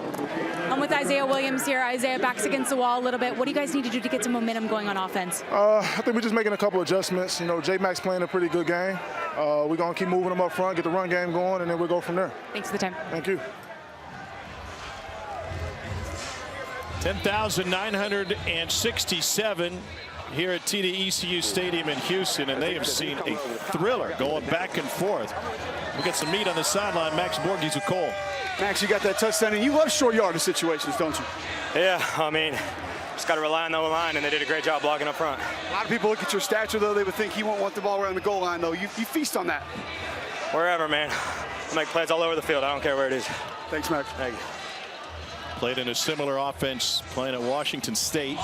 S7: I'm with Isaiah Williams here. Isaiah, backs against the wall a little bit. What do you guys need to do to get some momentum going on offense?
S18: I think we're just making a couple adjustments. You know, J-Max playing a pretty good game. We're going to keep moving them up front, get the run game going, and then we'll go from there.
S7: Thanks for the time.
S18: Thank you.
S1: 10,967 here at TD-ECU Stadium in Houston, and they have seen a thriller going back and forth. We got some meat on the sideline. Max Borges with Cole.
S5: Max, you got that touchdown, and you love short yardage situations, don't you?
S14: Yeah, I mean, just got to rely on the O-line, and they did a great job blocking up front.
S5: A lot of people look at your stature, though. They would think he won't want the ball around the goal line, though. You feast on that.
S14: Wherever, man. I make plays all over the field. I don't care where it is.
S5: Thanks, Max.
S14: Thank you.
S1: Played in a similar offense playing at Washington State.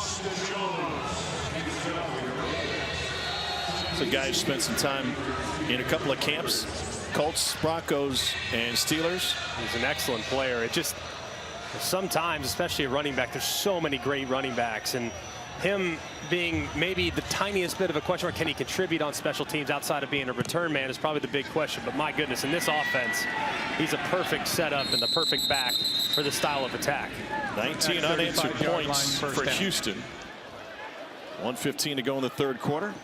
S1: So guys spent some time in a couple of camps. Colts, Broncos, and Steelers.
S2: He's an excellent player. It just, sometimes, especially a running back, there's so many great running backs. And him being maybe the tiniest bit of a question mark, can he contribute on special teams outside of being a return man, is probably the big question. But my goodness, in this offense, he's a perfect setup and the perfect back for the style of attack.
S1: 19 unanswered points for Houston. 1:15 to go in the third quarter.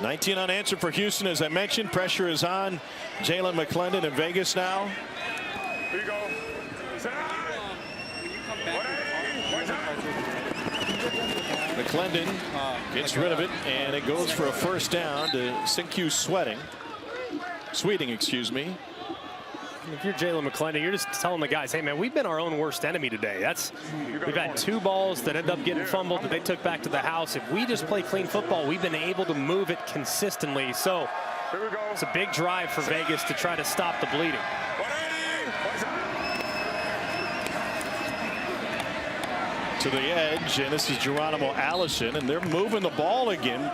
S1: 19 unanswered for Houston. As I mentioned, pressure is on Jalen McClendon in Vegas now.
S3: Here you go.
S1: McClendon gets rid of it, and it goes for a first down to Sinque Sweeting, excuse me.
S2: If you're Jalen McClendon, you're just telling the guys, hey, man, we've been our own worst enemy today. We've had 2 balls that end up getting fumbled that they took back to the house. If we just play clean football, we've been able to move it consistently. So it's a big drive for Vegas to try to stop the bleeding.
S1: To the edge, and this is Geronimo Allison, and they're moving the ball again.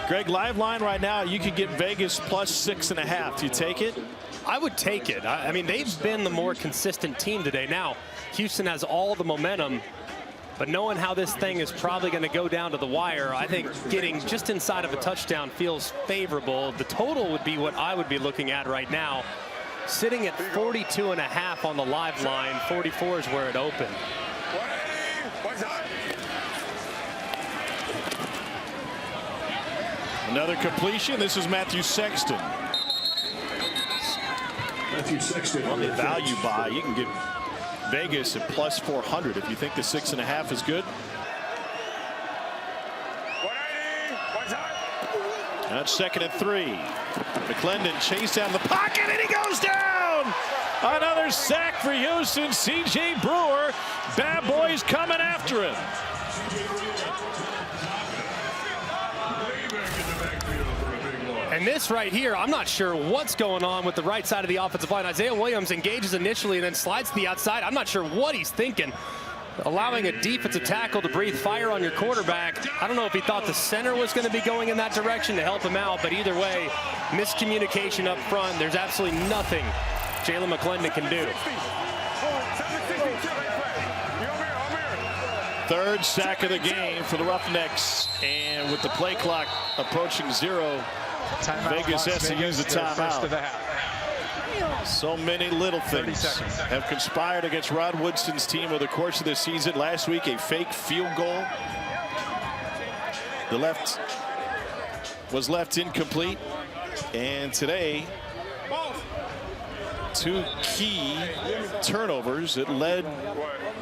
S1: Greg, live line right now, you could get Vegas plus 6.5. Do you take it?
S2: I would take it. I mean, they've been the more consistent team today. Now, Houston has all the momentum, but knowing how this thing is probably going to go down to the wire, I think getting just inside of a touchdown feels favorable. The total would be what I would be looking at right now. Sitting at 42.5 on the live line, 44 is where it opened.
S1: Another completion. This is Matthew Sexton.
S6: Matthew Sexton
S1: on the value buy. You can get Vegas at plus 400 if you think the 6.5 is good. That's 2nd and 3. McClendon chased down the pocket, and he goes down. Another sack for Houston. C.J. Brewer. Bad boys coming after him.
S2: And this right here, I'm not sure what's going on with the right side of the offensive line. Isaiah Williams engages initially and then slides to the outside. I'm not sure what he's thinking. Allowing a defensive tackle to breathe fire on your quarterback. I don't know if he thought the center was going to be going in that direction to help him out, but either way, miscommunication up front. There's absolutely nothing Jalen McClendon can do.
S1: 3rd sack of the game for the Roughnecks, and with the play clock approaching 0, Vegas has to use the timeout. So many little things have conspired against Rod Woodson's team over the course of the season. Last week, a fake field goal. The left was left incomplete, and today, 2 key turnovers that led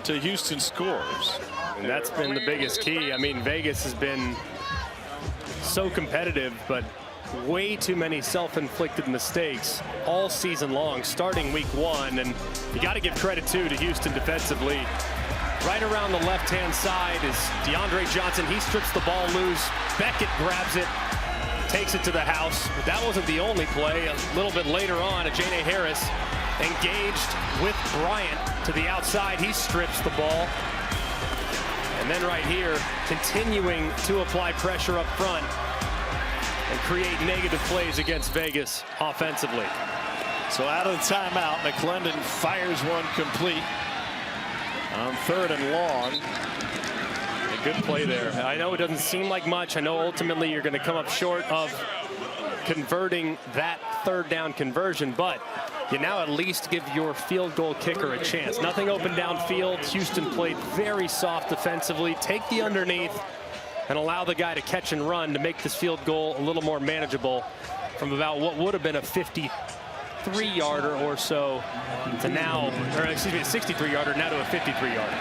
S1: to Houston scores.
S2: And that's been the biggest key. I mean, Vegas has been so competitive, but way too many self-inflicted mistakes all season long, starting week 1. And you got to give credit, too, to Houston defensively. Right around the left-hand side is DeAndre Johnson. He strips the ball loose. Beckett grabs it, takes it to the house. But that wasn't the only play. A little bit later on, Ajane Harris engaged with Bryant to the outside. He strips the ball. And then right here, continuing to apply pressure up front and create negative plays against Vegas offensively.
S1: So out of the timeout, McClendon fires one complete on 3rd and long.
S2: A good play there. I know it doesn't seem like much. I know ultimately you're going to come up short of converting that 3rd down conversion, but you now at least give your field goal kicker a chance. Nothing open downfield. Houston played very soft defensively. Take the underneath and allow the guy to catch and run to make this field goal a little more manageable from about what would have been a 53-yarder or so to now, or excuse me, a 63-yarder now to a 53-yarder.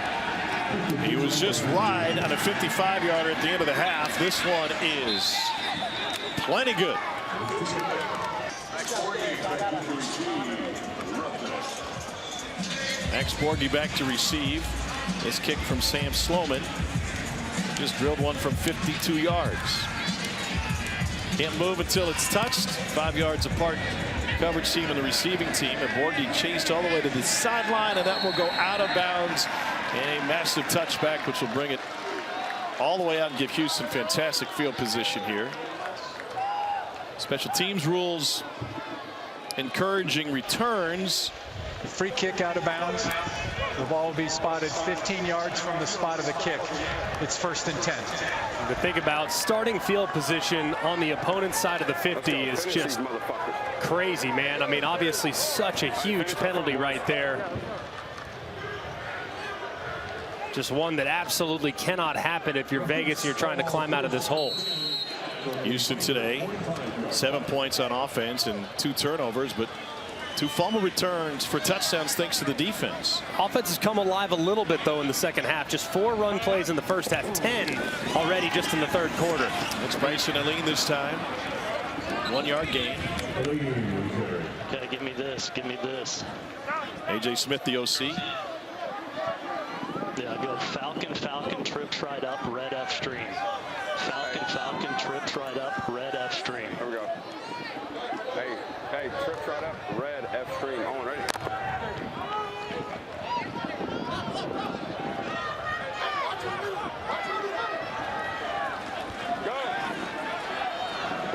S1: He was just wide on a 55-yarder at the end of the half. This one is plenty good. Max Borghi back to receive. This kick from Sam Sloman. Just drilled one from 52 yards. Can't move until it's touched. 5 yards apart. Coverage team and the receiving team. And Borghi chased all the way to the sideline, and that will go out of bounds. And a massive touchback, which will bring it all the way out and give Houston fantastic field position here. Special teams rules encouraging returns.
S9: Free kick out of bounds. The ball will be spotted 15 yards from the spot of the kick. It's 1st and 10.
S2: To think about starting field position on the opponent's side of the 50 is just crazy, man. I mean, obviously such a huge penalty right there. Just one that absolutely cannot happen if you're Vegas and you're trying to climb out of this hole.
S1: Houston today, 7 points on offense and 2 turnovers, but 2 fumble returns for touchdowns thanks to the defense.
S2: Offense has come alive a little bit, though, in the second half. Just 4 run plays in the first half, 10 already just in the third quarter.
S1: It's Bryson Alene this time. 1-yard gain.
S4: Okay, give me this. Give me this.
S1: A.J. Smith, the OC.
S4: Yeah, I go Falcon, Falcon, trips right up, red F stream. Falcon, Falcon, trips right up, red F stream.
S11: Here we go. Hey, trips right up, red F stream. On, ready. Go.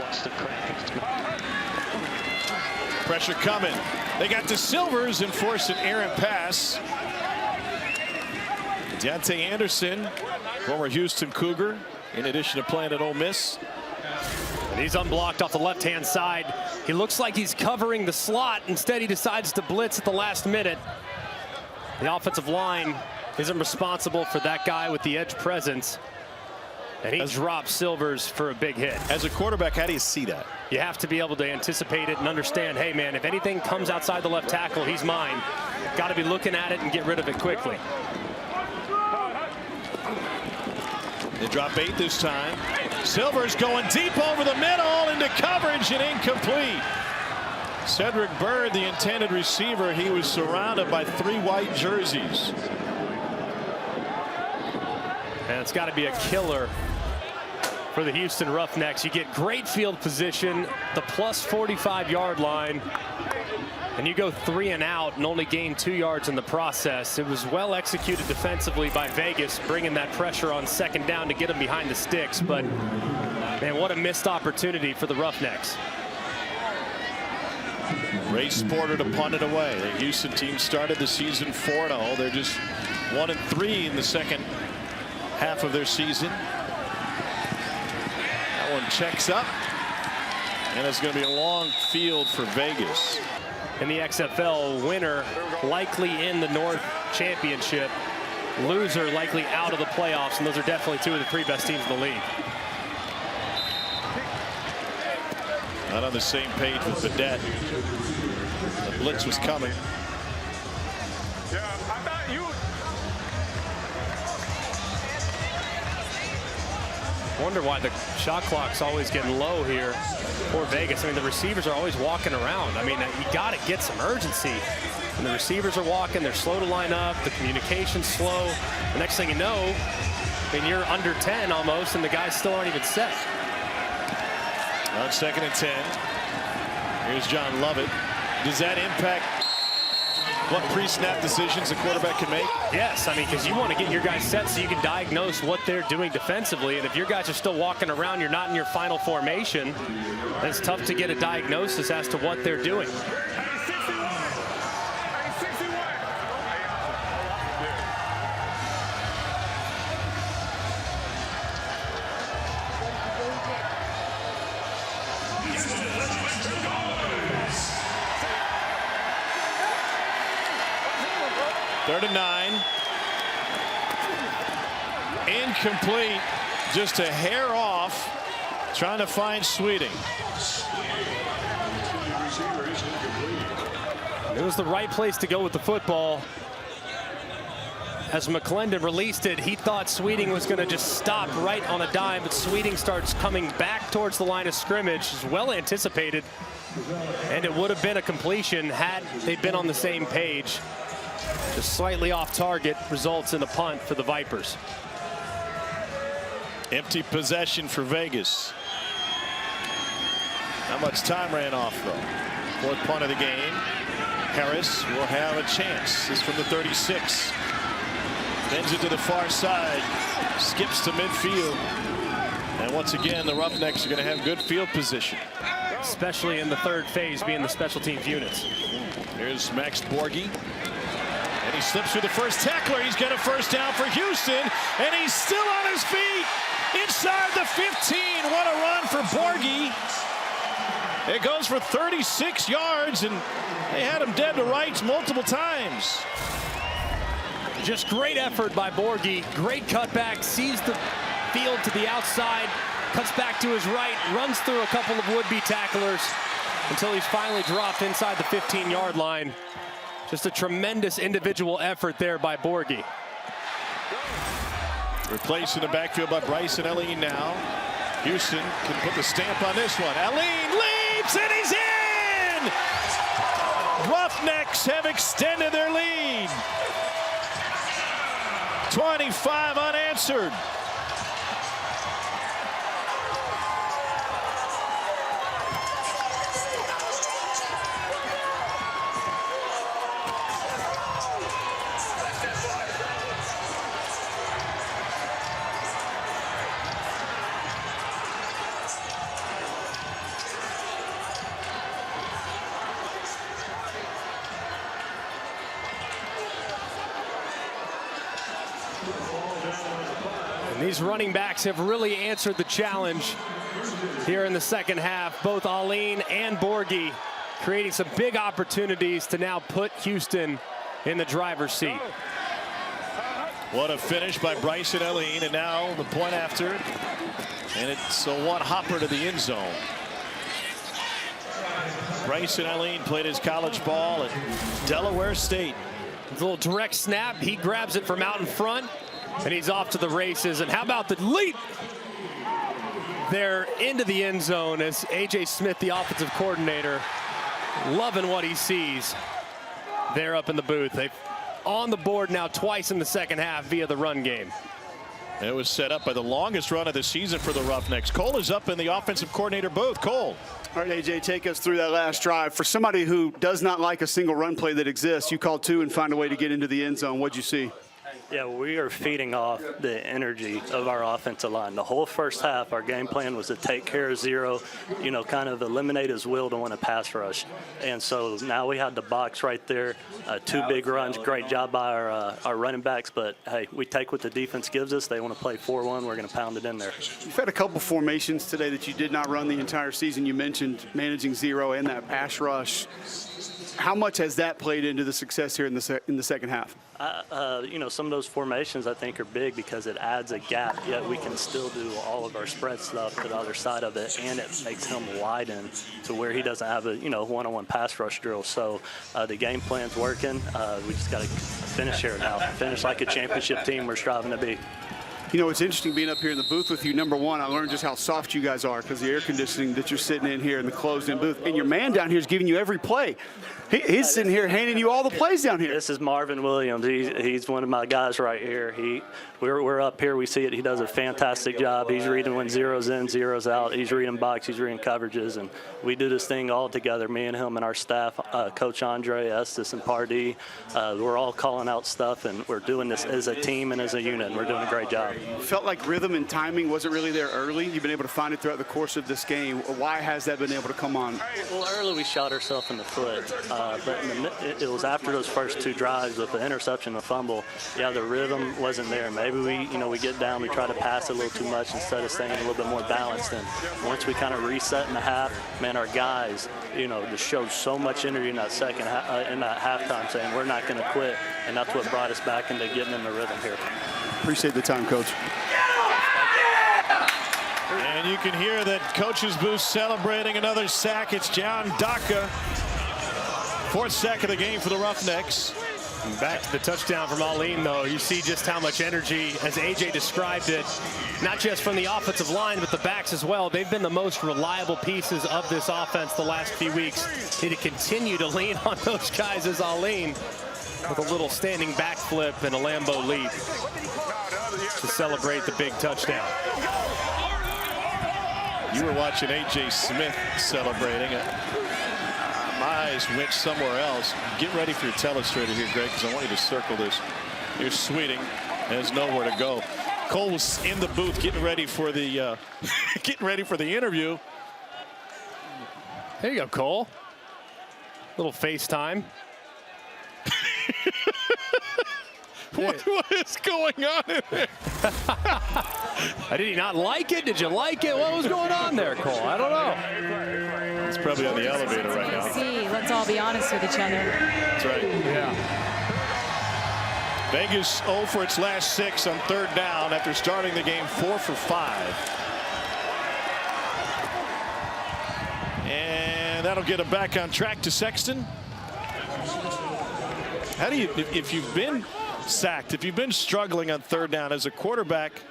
S4: Watch the crack.
S1: Pressure coming. They got the Silvers and force an errant pass. Deontay Anderson, former Houston Cougar, in addition to playing at Ole Miss.
S2: And he's unblocked off the left-hand side. He looks like he's covering the slot. Instead, he decides to blitz at the last minute. The offensive line isn't responsible for that guy with the edge presence. And he drops Silvers for a big hit.
S1: As a quarterback, how do you see that?
S2: You have to be able to anticipate it and understand, hey, man, if anything comes outside the left tackle, he's mine. Got to be looking at it and get rid of it quickly.
S1: They drop 8 this time. Silvers going deep over the middle into coverage and incomplete. Cedric Byrd, the intended receiver, he was surrounded by 3 white jerseys.
S2: And it's got to be a killer for the Houston Roughnecks. You get great field position, the plus 45-yard line, and you go 3 and out and only gain 2 yards in the process. It was well executed defensively by Vegas, bringing that pressure on 2nd down to get them behind the sticks. But, man, what a missed opportunity for the Roughnecks.
S1: Ray Porter to punt it away. The Houston team started the season 4-0. They're just 1-3 in the second half of their season. That one checks up, and it's going to be a long field for Vegas.
S2: In the XFL, winner likely in the North Championship, loser likely out of the playoffs, and those are definitely 2 of the 3 best teams in the league.
S1: Not on the same page with Badette. The blitz was coming.
S2: Wonder why the shot clock's always getting low here for Vegas. I mean, the receivers are always walking around. I mean, you got to get some urgency. And the receivers are walking. They're slow to line up. The communication's slow. The next thing you know, I mean, you're under 10 almost, and the guys still aren't even set.
S1: On 2nd and 10. Here's John Lovett. Does that impact what pre-snap decisions a quarterback can make?
S2: Yes, I mean, because you want to get your guys set so you can diagnose what they're doing defensively. And if your guys are still walking around, you're not in your final formation, then it's tough to get a diagnosis as to what they're doing.
S1: Third and 9. Incomplete. Just a hair off. Trying to find Sweeting.
S2: It was the right place to go with the football. As McClendon released it, he thought Sweeting was going to just stop right on a dime, but Sweeting starts coming back towards the line of scrimmage. Is well anticipated, and it would have been a completion had they been on the same page. Just slightly off target results in a punt for the Vipers.
S1: Empty possession for Vegas. Not much time ran off, though. Fourth punt of the game. Harris will have a chance. This is from the 36. Bends it to the far side. Skips to midfield. And once again, the Roughnecks are going to have good field position.
S2: Especially in the third phase, being the special teams units.
S1: Here's Max Borghi. And he slips through the first tackler. He's got a first down for Houston. And he's still on his feet. Inside the 15. What a run for Borghi. It goes for 36 yards, and they had him dead to rights multiple times.
S2: Just great effort by Borghi. Great cutback, sees the field to the outside, cuts back to his right, runs through a couple of would-be tacklers until he's finally dropped inside the 15-yard line. Just a tremendous individual effort there by Borghi.
S1: Replaced in the backfield by Bryson Elleen now. Houston can put the stamp on this one. Elleen leaps, and he's in! Roughnecks have extended their lead. 25 unanswered.
S2: These running backs have really answered the challenge here in the second half. Both Alline and Borghi creating some big opportunities to now put Houston in the driver's seat.
S1: What a finish by Bryson Elleen, and now the point after. And it's a one hopper to the end zone. Bryson Elleen played his college ball at Delaware State.
S2: A little direct snap. He grabs it from out in front. And he's off to the races. And how about the leap there into the end zone as A.J. Smith, the offensive coordinator, loving what he sees there up in the booth. They've on the board now twice in the second half via the run game.
S1: It was set up by the longest run of the season for the Roughnecks. Cole is up in the offensive coordinator booth. Cole.
S5: All right, AJ, take us through that last drive. For somebody who does not like a single run play that exists, you call two and find a way to get into the end zone. What'd you see?
S4: Yeah, we are feeding off the energy of our offensive line. The whole first half, our game plan was to take care of zero, kind of eliminate his will to want to pass rush. And so now we had the box right there, two big runs. Great job by our running backs. But, hey, we take what the defense gives us. They want to play 4-1. We're going to pound it in there.
S5: You've had a couple formations today that you did not run the entire season. You mentioned managing zero and that pass rush. How much has that played into the success here in the second half?
S4: Some of those formations I think are big because it adds a gap, yet we can still do all of our spread stuff to the other side of it, and it makes him widen to where he doesn't have a one-on-one pass rush drill. So the game plan's working. We just got to finish here now. Finish like a championship team we're striving to be.
S5: It's interesting being up here in the booth with you. Number one, I learned just how soft you guys are because the air conditioning that you're sitting in here in the closed-in booth. And your man down here is giving you every play. He's sitting here handing you all the plays down here.
S4: This is Marvin Williams. He's one of my guys right here. We're up here. We see it. He does a fantastic job. He's reading when zero's in, zero's out. He's reading box. He's reading coverages. And we do this thing all together, me and him and our staff, Coach Andre, Estes, and Pardee. We're all calling out stuff, and we're doing this as a team and as a unit, and we're doing a great job.
S5: Felt like rhythm and timing wasn't really there early. You've been able to find it throughout the course of this game. Why has that been able to come on?
S4: Well, early we shot ourselves in the foot, but it was after those first two drives with the interception and the fumble. Yeah, the rhythm wasn't there. Maybe we get down, we try to pass a little too much instead of staying a little bit more balanced. And once we kind of reset in the half, man, our guys, just showed so much energy in that second in that halftime, saying we're not going to quit, and that's what brought us back into getting in the rhythm here.
S5: Appreciate the time, Coach.
S1: And you can hear that Coach's booth celebrating another sack. It's John Daka. Fourth sack of the game for the Roughnecks.
S2: Back to the touchdown from Aline, though. You see just how much energy, as AJ described it, not just from the offensive line, but the backs as well. They've been the most reliable pieces of this offense the last few weeks. Need to continue to lean on those guys as Aline with a little standing backflip and a Lambeau leap to celebrate the big touchdown.
S1: You were watching AJ Smith celebrating it. My eyes went somewhere else. Get ready for your telestrator here, Greg, because I want you to circle this. Here's Sweeting, has nowhere to go. Cole was in the booth getting ready for the interview.
S2: There you go, Cole. Little FaceTime.
S1: What is going on in there?
S2: Did he not like it? Did you like it? What was going on there, Cole? I don't know.
S1: He's probably on the elevator right now.
S7: See, let's all be honest with each other.
S1: That's right.
S2: Yeah.
S1: Vegas 0 for its last 6 on 3rd down after starting the game 4 for 5. And that'll get him back on track to Sexton. How do you, if you've been sacked, if you've been struggling on 3rd down as a quarterback,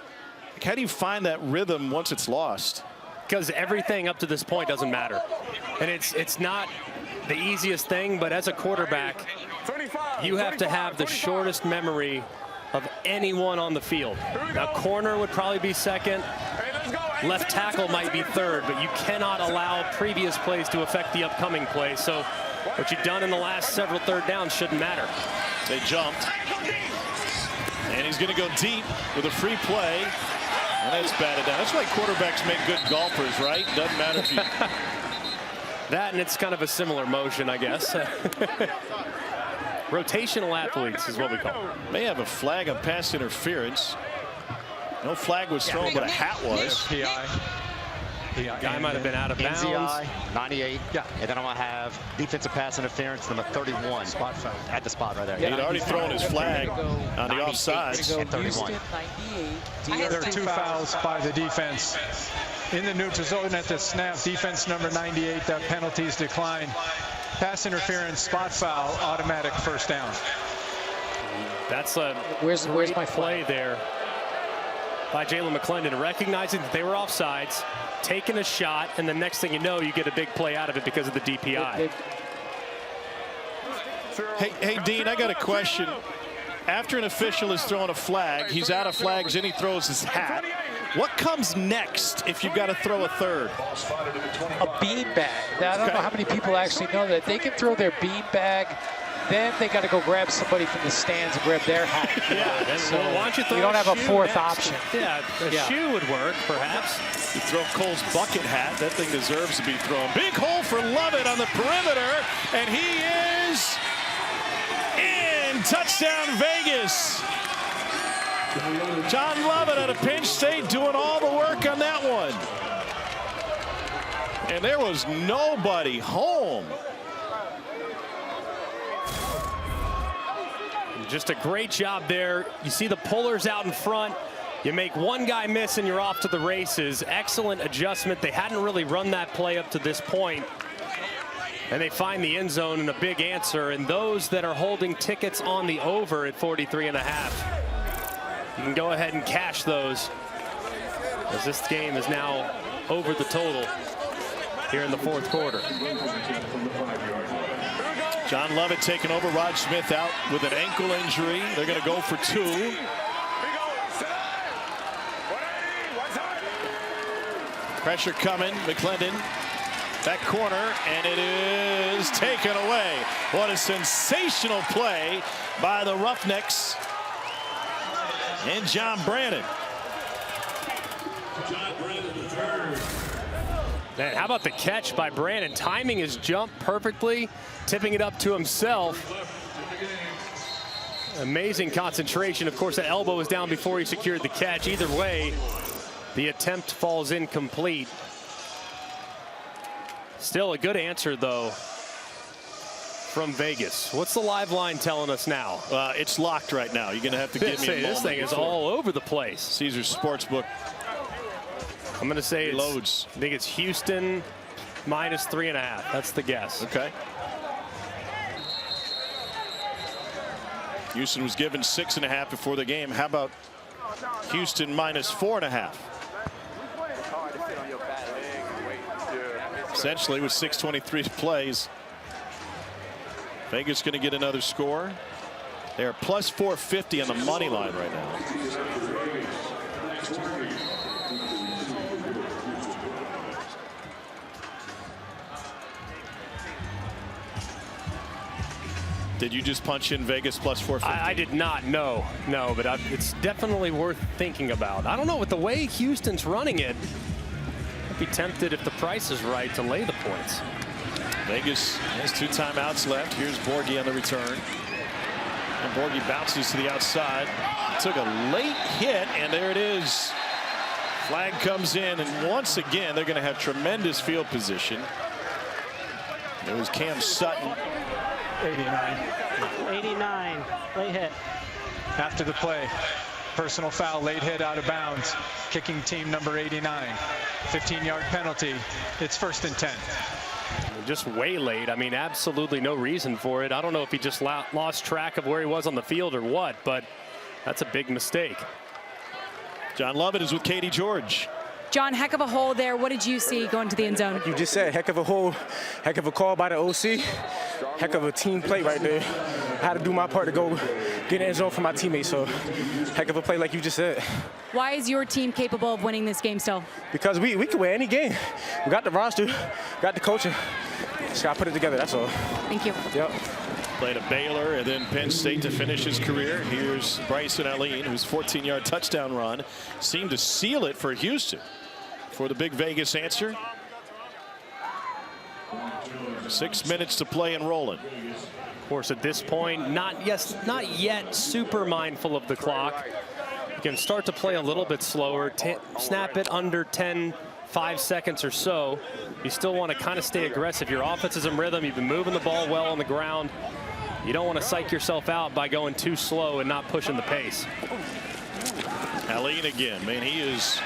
S1: how do you find that rhythm once it's lost?
S2: Because everything up to this point doesn't matter. And it's not the easiest thing, but as a quarterback, you have to have the shortest memory of anyone on the field. Now, corner would probably be 2nd. Left tackle might be 3rd, but you cannot allow previous plays to affect the upcoming play. So what you've done in the last several 3rd downs shouldn't matter.
S1: They jumped. And he's going to go deep with a free play. And that's batted down. That's why quarterbacks make good golfers, right? Doesn't matter if you...
S2: That, and it's kind of a similar motion, I guess. Rotational athletes is what we call them.
S1: May have a flag on pass interference. No flag was thrown, but a hat was.
S9: PI.
S2: Guy might have been out of bounds.
S8: NZI, 98. Yeah. And then I'm going to have defensive pass interference, number 31. Spot foul. At the spot right there.
S1: He'd already thrown his flag on the offsides.
S8: And 31.
S9: There are 2 fouls by the defense. In the neutral zone at the snap, defense number 98, that penalties decline. Pass interference, spot foul, automatic 1st down.
S2: That's a
S12: where's my
S2: play there by Jalen McClendon, recognizing that they were offsides, taking a shot, and the next thing you know, you get a big play out of it because of the DPI.
S1: Hey, Dean, I got a question. After an official has thrown a flag, he's out of flags, and he throws his hat. What comes next if you've got to throw a 3rd?
S12: A beanbag. I don't know how many people actually know that. They can throw their beanbag, then they got to go grab somebody from the stands and grab their hat.
S2: Yeah, so why don't you throw
S12: don't have a 4th
S2: next?
S12: option.
S2: Yeah, a shoe would work, perhaps.
S1: You throw Cole's bucket hat. That thing deserves to be thrown. Big hole for Lovett on the perimeter, and he is in. Touchdown, Vegas. John Lovett out of Penn State doing all the work on that one. And there was nobody home.
S2: Just a great job there. You see the pullers out in front. You make one guy miss and you're off to the races. Excellent adjustment. They hadn't really run that play up to this point. And they find the end zone and a big answer. And those that are holding tickets on the over at 43.5. You can go ahead and cash those, as this game is now over the total here in the 4th quarter.
S1: John Lovett taking over. Rod Smith out with an ankle injury. They're going to go for 2. Pressure coming. McClendon. Back corner, and it is taken away. What a sensational play by the Roughnecks and John Brandon.
S2: Man, how about the catch by Brandon? Timing his jump perfectly, tipping it up to himself. Amazing concentration. Of course, the elbow was down before he secured the catch. Either way, the attempt falls incomplete. Still a good answer, though, from Vegas. What's the live line telling us now?
S1: It's locked right now. You're going to have to give me a moment.
S2: This thing is all over the place.
S1: Caesars Sportsbook.
S2: I'm going to say
S1: loads.
S2: I think it's Houston minus 3.5. That's the guess.
S1: Okay. Houston was given 6.5 before the game. How about Houston minus 4.5? Essentially with 6:23 plays. Vegas going to get another score. They're plus 450 on the money line right now. Did you just punch in Vegas plus 450?
S2: I did not, no, but it's definitely worth thinking about. I don't know, with the way Houston's running it, I'd be tempted if the price is right to lay the points.
S1: Vegas has 2 timeouts left. Here's Borghi on the return. And Borghi bounces to the outside. Took a late hit, and there it is. Flag comes in, and once again, they're going to have tremendous field position. It was Cam Sutton.
S12: 89, late hit.
S9: After the play, personal foul, late hit out of bounds, kicking team number 89. 15-yard penalty. It's 1st and 10.
S2: Just way late. I mean, absolutely no reason for it. I don't know if he just lost track of where he was on the field or what, but that's a big mistake.
S1: John Lovett is with Katie George.
S7: John, heck of a hole there. What did you see going to the end zone?
S15: You just said heck of a hole, heck of a call by the OC, heck of a team play right there. I had to do my part to go get in the end zone for my teammates, so heck of a play like you just said.
S7: Why is your team capable of winning this game still?
S15: Because we can win any game. We got the roster, got the coaching. Just got to put it together, that's all.
S7: Thank you.
S15: Yep.
S1: Played at Baylor and then Penn State to finish his career. Here's Bryson Allen, whose 14-yard touchdown run seemed to seal it for Houston. For the big Vegas answer. 6 minutes to play and rolling.
S2: Of course, at this point, not yet super mindful of the clock. You can start to play a little bit slower, snap it under 5 seconds or so. You still want to kind of stay aggressive. Your offense is in rhythm. You've been moving the ball well on the ground. You don't want to psych yourself out by going too slow and not pushing the pace.
S1: Allen again, man, he is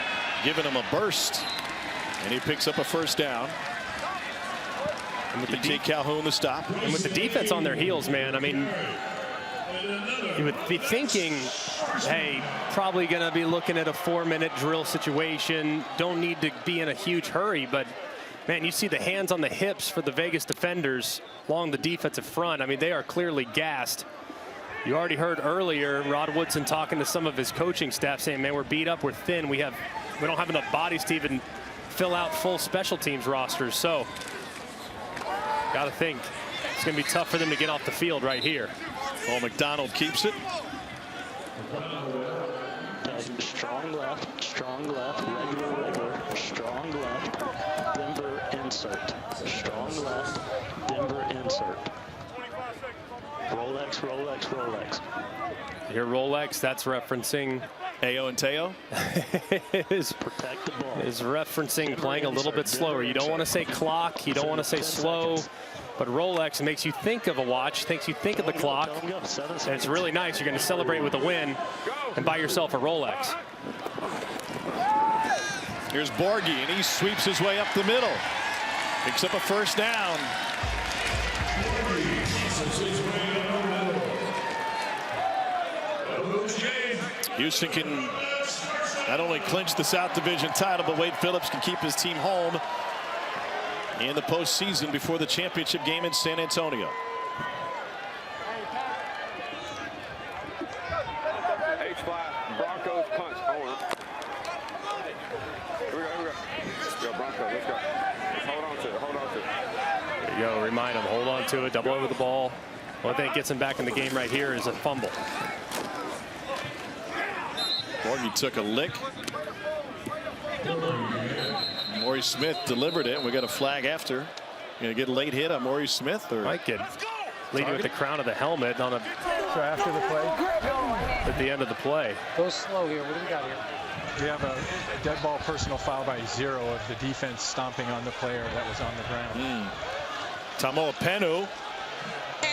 S1: giving him a burst, and he picks up a 1st down. And with the Calhoun the stop.
S2: And with the defense on their heels, man, I mean, you would be thinking, hey, probably going to be looking at a 4-minute drill situation. Don't need to be in a huge hurry, but man, you see the hands on the hips for the Vegas defenders along the defensive front. I mean, they are clearly gassed. You already heard earlier Rod Woodson talking to some of his coaching staff saying, man, we're beat up, we're thin, we don't have enough bodies to even fill out full special teams rosters. So got to think it's going to be tough for them to get off the field right here.
S1: Paul McDonald keeps it.
S4: Strong left, regular, strong left, Denver insert. Strong left, Denver insert. Rolex.
S2: Here, Rolex, that's referencing
S1: Ayo and Teo.
S4: Protect the ball.
S2: Is referencing playing a little bit slower. You don't want to say clock, you don't want to say slow, but Rolex makes you think of a watch, makes you think of the clock, and it's really nice. You're going to celebrate with a win and buy yourself a Rolex.
S1: Here's Borghi, and he sweeps his way up the middle. Picks up a 1st down. Houston can not only clinch the South Division title, but Wade Phillips can keep his team home in the postseason before the championship game in San Antonio.
S11: H-fly, Broncos punch. Hold on. Here we go. Let's go, Broncos. Let's go. Let's hold on to it.
S2: There you go. Remind him, hold on to it, double over the ball. One thing that gets him back in the game right here is a fumble.
S1: Borghi took a lick. Maurice Smith delivered it. We got a flag after. Going to get a late hit on Maurice Smith, or
S2: might get leading with the crown of the helmet on a.
S9: So after the play,
S2: at the end of the play.
S12: Go slow here. What do we got here?
S9: We have a dead ball personal foul by 0 of the defense stomping on the player that was on the ground.
S1: Tamoa Penu.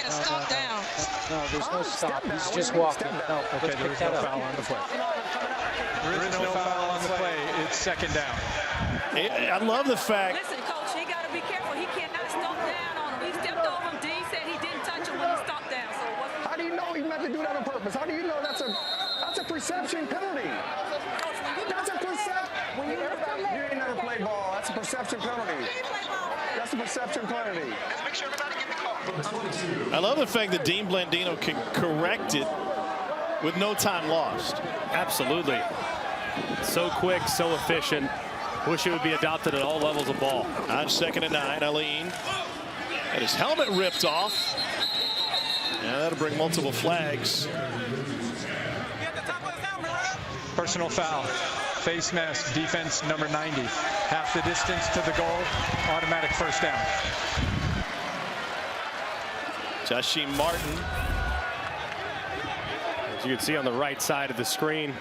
S13: Stop down.
S12: No, there's no stop. He's just walking. No,
S9: okay, there is no foul on the play. There is no foul on the play. It's 2nd down.
S1: I love the fact.
S22: Listen, Coach, he got to be careful. He cannot stomp down on him. He stepped over him. Dean said he didn't touch him when he stomped down. So how do you know he meant to do that on purpose?
S10: purpose. How do you know that's a perception penalty? That's a perception. When you ain't never played ball. That's a perception penalty. That's a perception penalty.
S1: I love the fact that Dean Blandino can correct it with no time lost.
S2: Absolutely. So quick, so efficient. Wish it would be adopted at all levels of ball.
S1: On 2nd and 9, Aline had his helmet ripped off. And that'll bring multiple flags.
S9: Personal foul. Face mask, defense number 90. Half the distance to the goal, automatic first down.
S1: Jashim Martin.
S2: As you can see on the right side of the screen,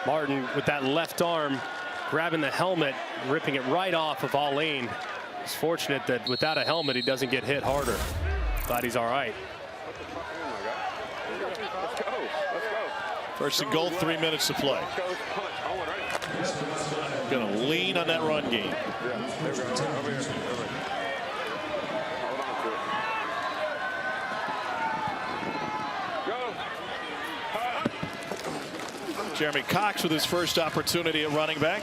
S2: Martin with that left arm grabbing the helmet, ripping it right off of Aline. He's fortunate that without a helmet, he doesn't get hit harder. Glad he's all right.
S1: First and goal, 3 minutes to play. Going to lean on that run game. Jeremy Cox with his first opportunity at running back.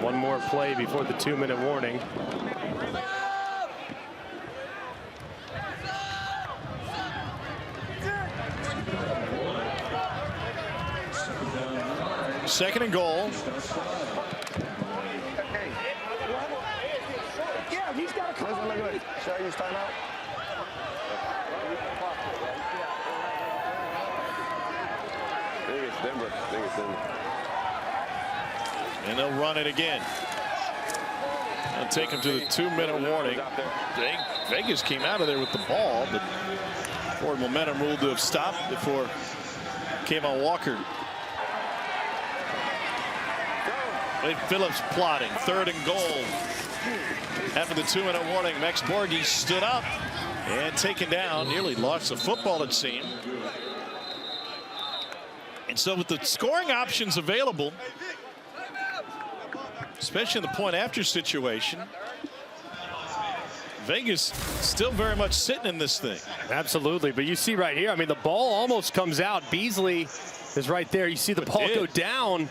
S2: One more play before the 2-minute warning.
S1: Second and goal.
S10: Yeah, he's got to come. Should I use timeout?
S11: I think it's Denver.
S1: And they'll run it again. They'll take him to the 2-minute warning. Vegas came out of there with the ball, but forward momentum ruled to have stopped before Kayvon Walker. Wade Phillips plotting. 3rd and goal. After the 2-minute warning, Max Borghi stood up and taken down. Nearly lost the football, it seemed. And so with the scoring options available, especially in the point after situation, Vegas still very much sitting in this thing.
S2: Absolutely, but you see right here, I mean, the ball almost comes out. Beasley is right there. You see the ball go down.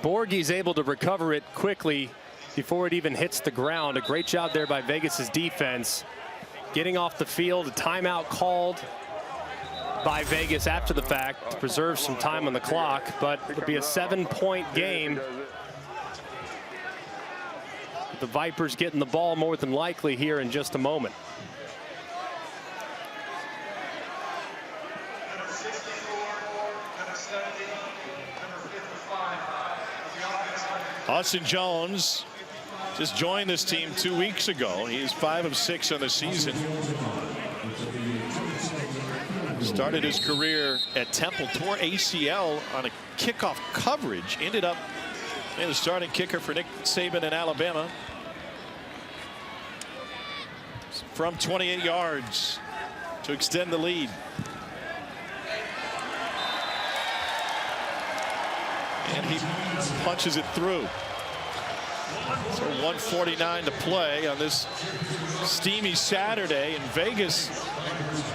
S2: Borghi's able to recover it quickly before it even hits the ground. A great job there by Vegas's defense. Getting off the field, a timeout called by Vegas after the fact to preserve some time on the clock, but it'll be a 7-point game. The Vipers getting the ball more than likely here in just a moment.
S1: Austin Jones just joined this team 2 weeks ago. He is 5 of 6 on the season. Started his career at Temple, tore ACL on a kickoff coverage. Ended up in the starting kicker for Nick Saban in Alabama. From 28 yards to extend the lead. And he punches it through. So 1:49 to play on this steamy Saturday, and Vegas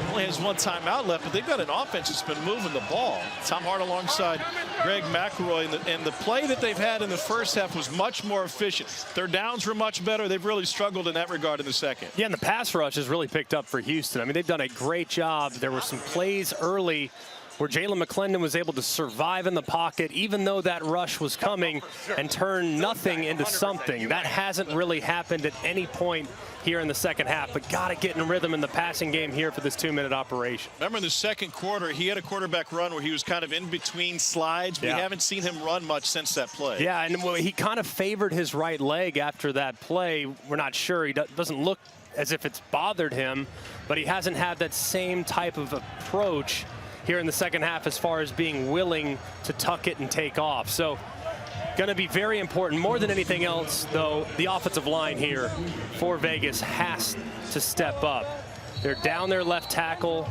S1: only has one timeout left, but they've got an offense that's been moving the ball. Tom Hart alongside Greg McElroy, and the play that they've had in the first half was much more efficient. Their downs were much better. They've really struggled in that regard in the second.
S2: Yeah, and the pass rush has really picked up for Houston. I mean, they've done a great job. There were some plays early where Jalen McClendon was able to survive in the pocket, even though that rush was coming, and turn nothing into something. That hasn't really happened at any point here in the second half, but got to get in rhythm in the passing game here for this 2-minute operation.
S1: Remember in the second quarter, he had a quarterback run where he was kind of in between slides. We haven't seen him run much since that play.
S2: Yeah, and he kind of favored his right leg after that play. We're not sure. He doesn't look as if it's bothered him, but he hasn't had that same type of approach here in the second half as far as being willing to tuck it and take off. So going to be very important. More than anything else, though, the offensive line here for Vegas has to step up. They're down their left tackle.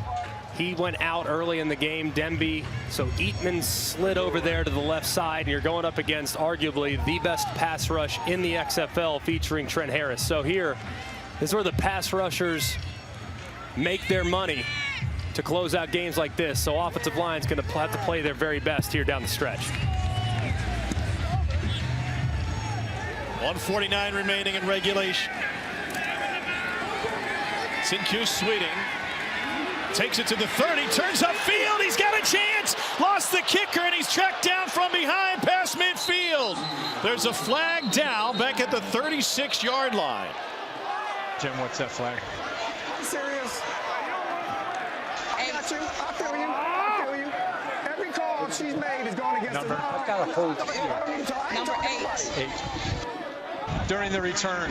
S2: He went out early in the game, Demby. So Eatman slid over there to the left side, and you're going up against arguably the best pass rush in the XFL featuring Trent Harris. So here is where the pass rushers make their money to close out games like this. So offensive line's going to have to play their very best here down the stretch.
S1: 1:49 remaining in regulation. Sinku Sweeting takes it to the 30, turns upfield, he's got a chance, lost the kicker, and he's tracked down from behind past midfield. There's a flag down back at the 36-yard line.
S9: Jim, what's that flag?
S10: I'm serious. I got you. I feel you. I feel you. Every call she's made is going against the
S12: I've got a hold here.
S10: Number 8.
S9: During the return,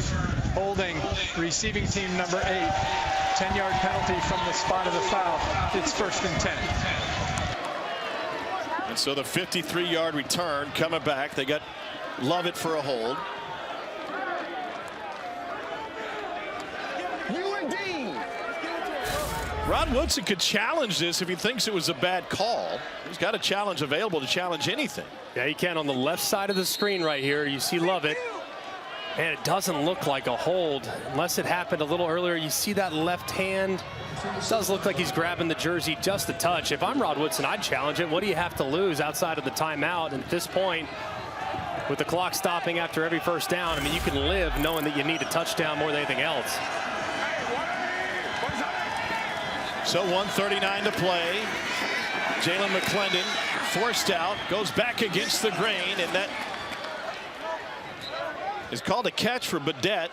S9: holding receiving team number 8. 10-yard penalty from the spot of the foul. It's 1st and 10.
S1: And so the 53-yard return coming back. They got Lovett for a hold. Ron Woodson could challenge this if he thinks it was a bad call. He's got a challenge available to challenge anything.
S2: Yeah, he can. On the left side of the screen right here, you see Lovett. And it doesn't look like a hold unless it happened a little earlier. You see that left hand. It does look like he's grabbing the jersey just a touch. If I'm Rod Woodson, I'd challenge it. What do you have to lose outside of the timeout? And at this point, with the clock stopping after every first down, I mean, you can live knowing that you need a touchdown more than anything else.
S1: So 1:39 to play. Jalen McClendon forced out, goes back against the grain, and that is called a catch for Badette,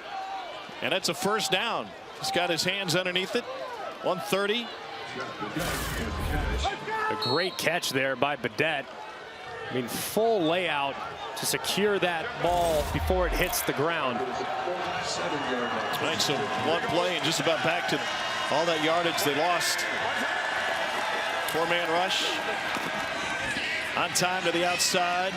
S1: and that's a first down. He's got his hands underneath it. 130.
S2: A great catch there by Badette. I mean, full layout to secure that ball before it hits the ground.
S1: Right, so one play and just about back to all that yardage they lost. 4-man rush. On time to the outside.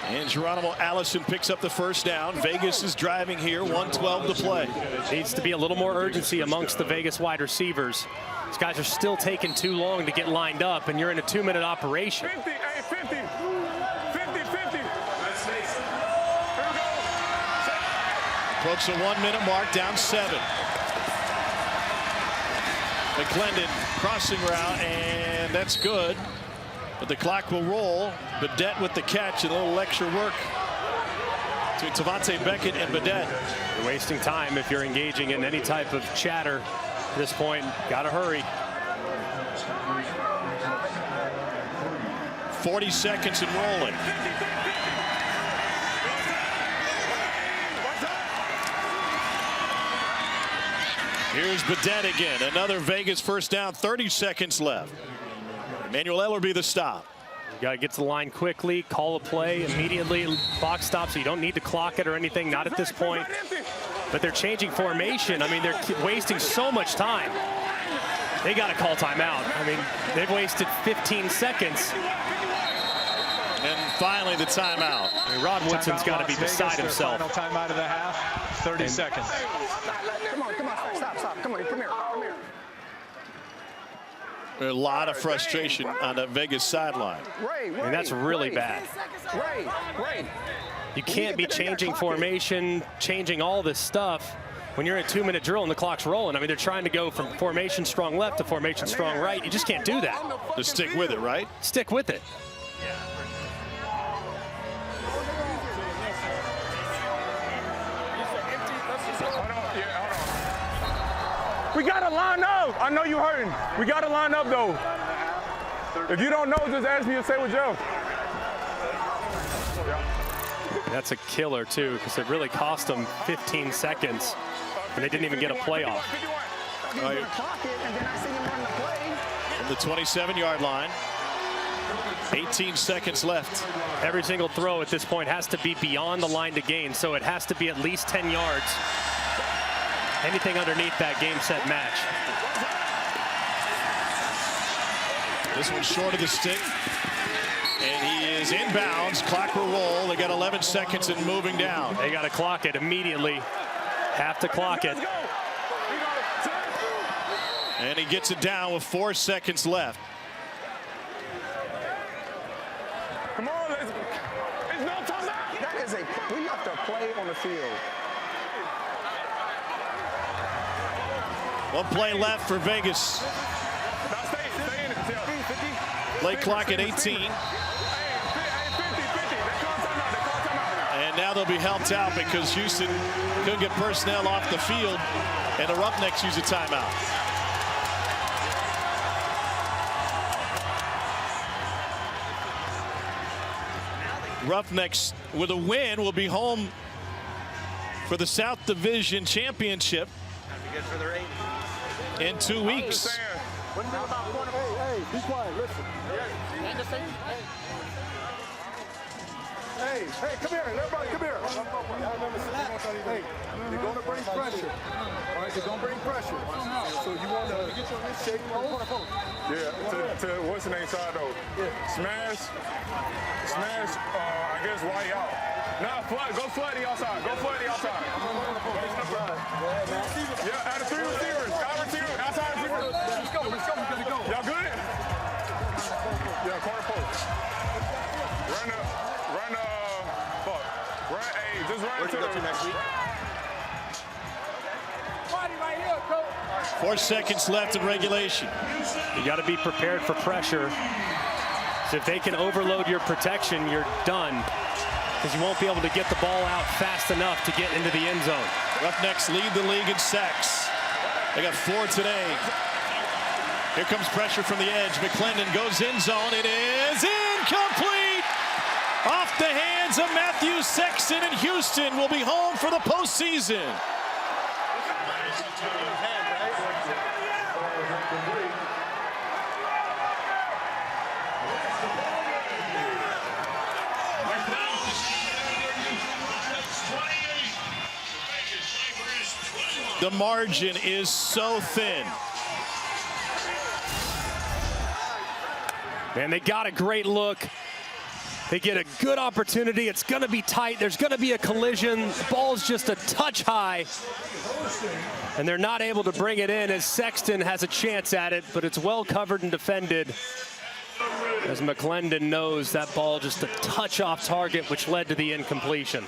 S1: And Geronimo Allison picks up the first down. Vegas is driving here, 1:12 to play.
S2: Needs to be a little more urgency amongst the Vegas wide receivers. These guys are still taking too long to get lined up, and you're in a 2-minute operation.
S10: 50, 50.
S1: Approach the 1-minute mark, down 7. McClendon crossing route, and that's good. But the clock will roll. Badette with the catch, and a little extra work to Tavante Beckett and Badette.
S2: You're wasting time if you're engaging in any type of chatter at this point. Got to hurry.
S1: 40 seconds and rolling. Here's Badette again. Another Vegas first down. 30 seconds left. Emmanuel Ellerby the stop.
S2: You got to get to the line quickly, call a play immediately, box stop, so you don't need to clock it or anything, not at this point. But they're changing formation. I mean, they're wasting so much time. They got to call timeout. I mean, they've wasted 15 seconds.
S1: And finally the timeout.
S2: I mean, Rod Woodson's got to be beside himself.
S9: Final timeout of the half, 30 seconds.
S10: Come on, stop. Come here.
S1: A lot of frustration on the Vegas sideline.
S10: Ray,
S2: I mean, that's really bad.
S10: Ray.
S2: You can't be changing formation, changing all this stuff when you're in a 2-minute drill and the clock's rolling. I mean, they're trying to go from formation strong left to formation strong right. You just can't do that.
S1: Just stick with it, right?
S2: Stick with it.
S10: We gotta line up. I know you hurting. We gotta line up though. If you don't know, just ask me to say with Joe.
S2: That's a killer too, because it really cost them 15 seconds, and they didn't even get a playoff.
S1: Right. From the 27-yard line. 18 seconds left.
S2: Every single throw at this point has to be beyond the line to gain, so it has to be at least 10 yards. Anything underneath that, game, set, match.
S1: This one's short of the stick. And he is inbounds. Clock will roll. They got 11 seconds and moving down.
S2: They got to clock it immediately. Have to clock it.
S1: And he gets it down with 4 seconds left.
S10: Come on, it's no timeout. That is we left a play on the field.
S1: 1 play left for Vegas.
S10: Now stay in it.
S1: Play clock at 18. And now they'll be helped out because Houston couldn't get personnel off the field, and the Roughnecks use a timeout. Roughnecks with a win will be home for the South Division Championship in 2 weeks.
S10: Hey, be quiet, listen. Hey, come here, everybody, come here. Hey, they're going to bring pressure. All right, they're going to bring pressure. So you want to shake
S3: Yeah, to what's the name side though? Smash, I guess right out. Nah, go flood the outside. Go flood the outside. Yeah, out of 3 receivers. Outside receivers. Let's go. Y'all good? Yeah, corner post. Just run into the next week.
S1: 4 seconds left in regulation.
S2: You got to be prepared for pressure. So if they can overload your protection, you're done, because you won't be able to get the ball out fast enough to get into the end zone.
S1: Roughnecks lead the league in sacks. They got 4 today. Here comes pressure from the edge. McClendon goes in zone. It is incomplete. Off the hands of Matthew Sexton, and Houston will be home for the postseason. The margin is so thin.
S2: And they got a great look. They get a good opportunity. It's going to be tight. There's going to be a collision. The ball's just a touch high. And they're not able to bring it in as Sexton has a chance at it, but it's well covered and defended. As McClendon knows that ball just a touch off target, which led to the incompletion.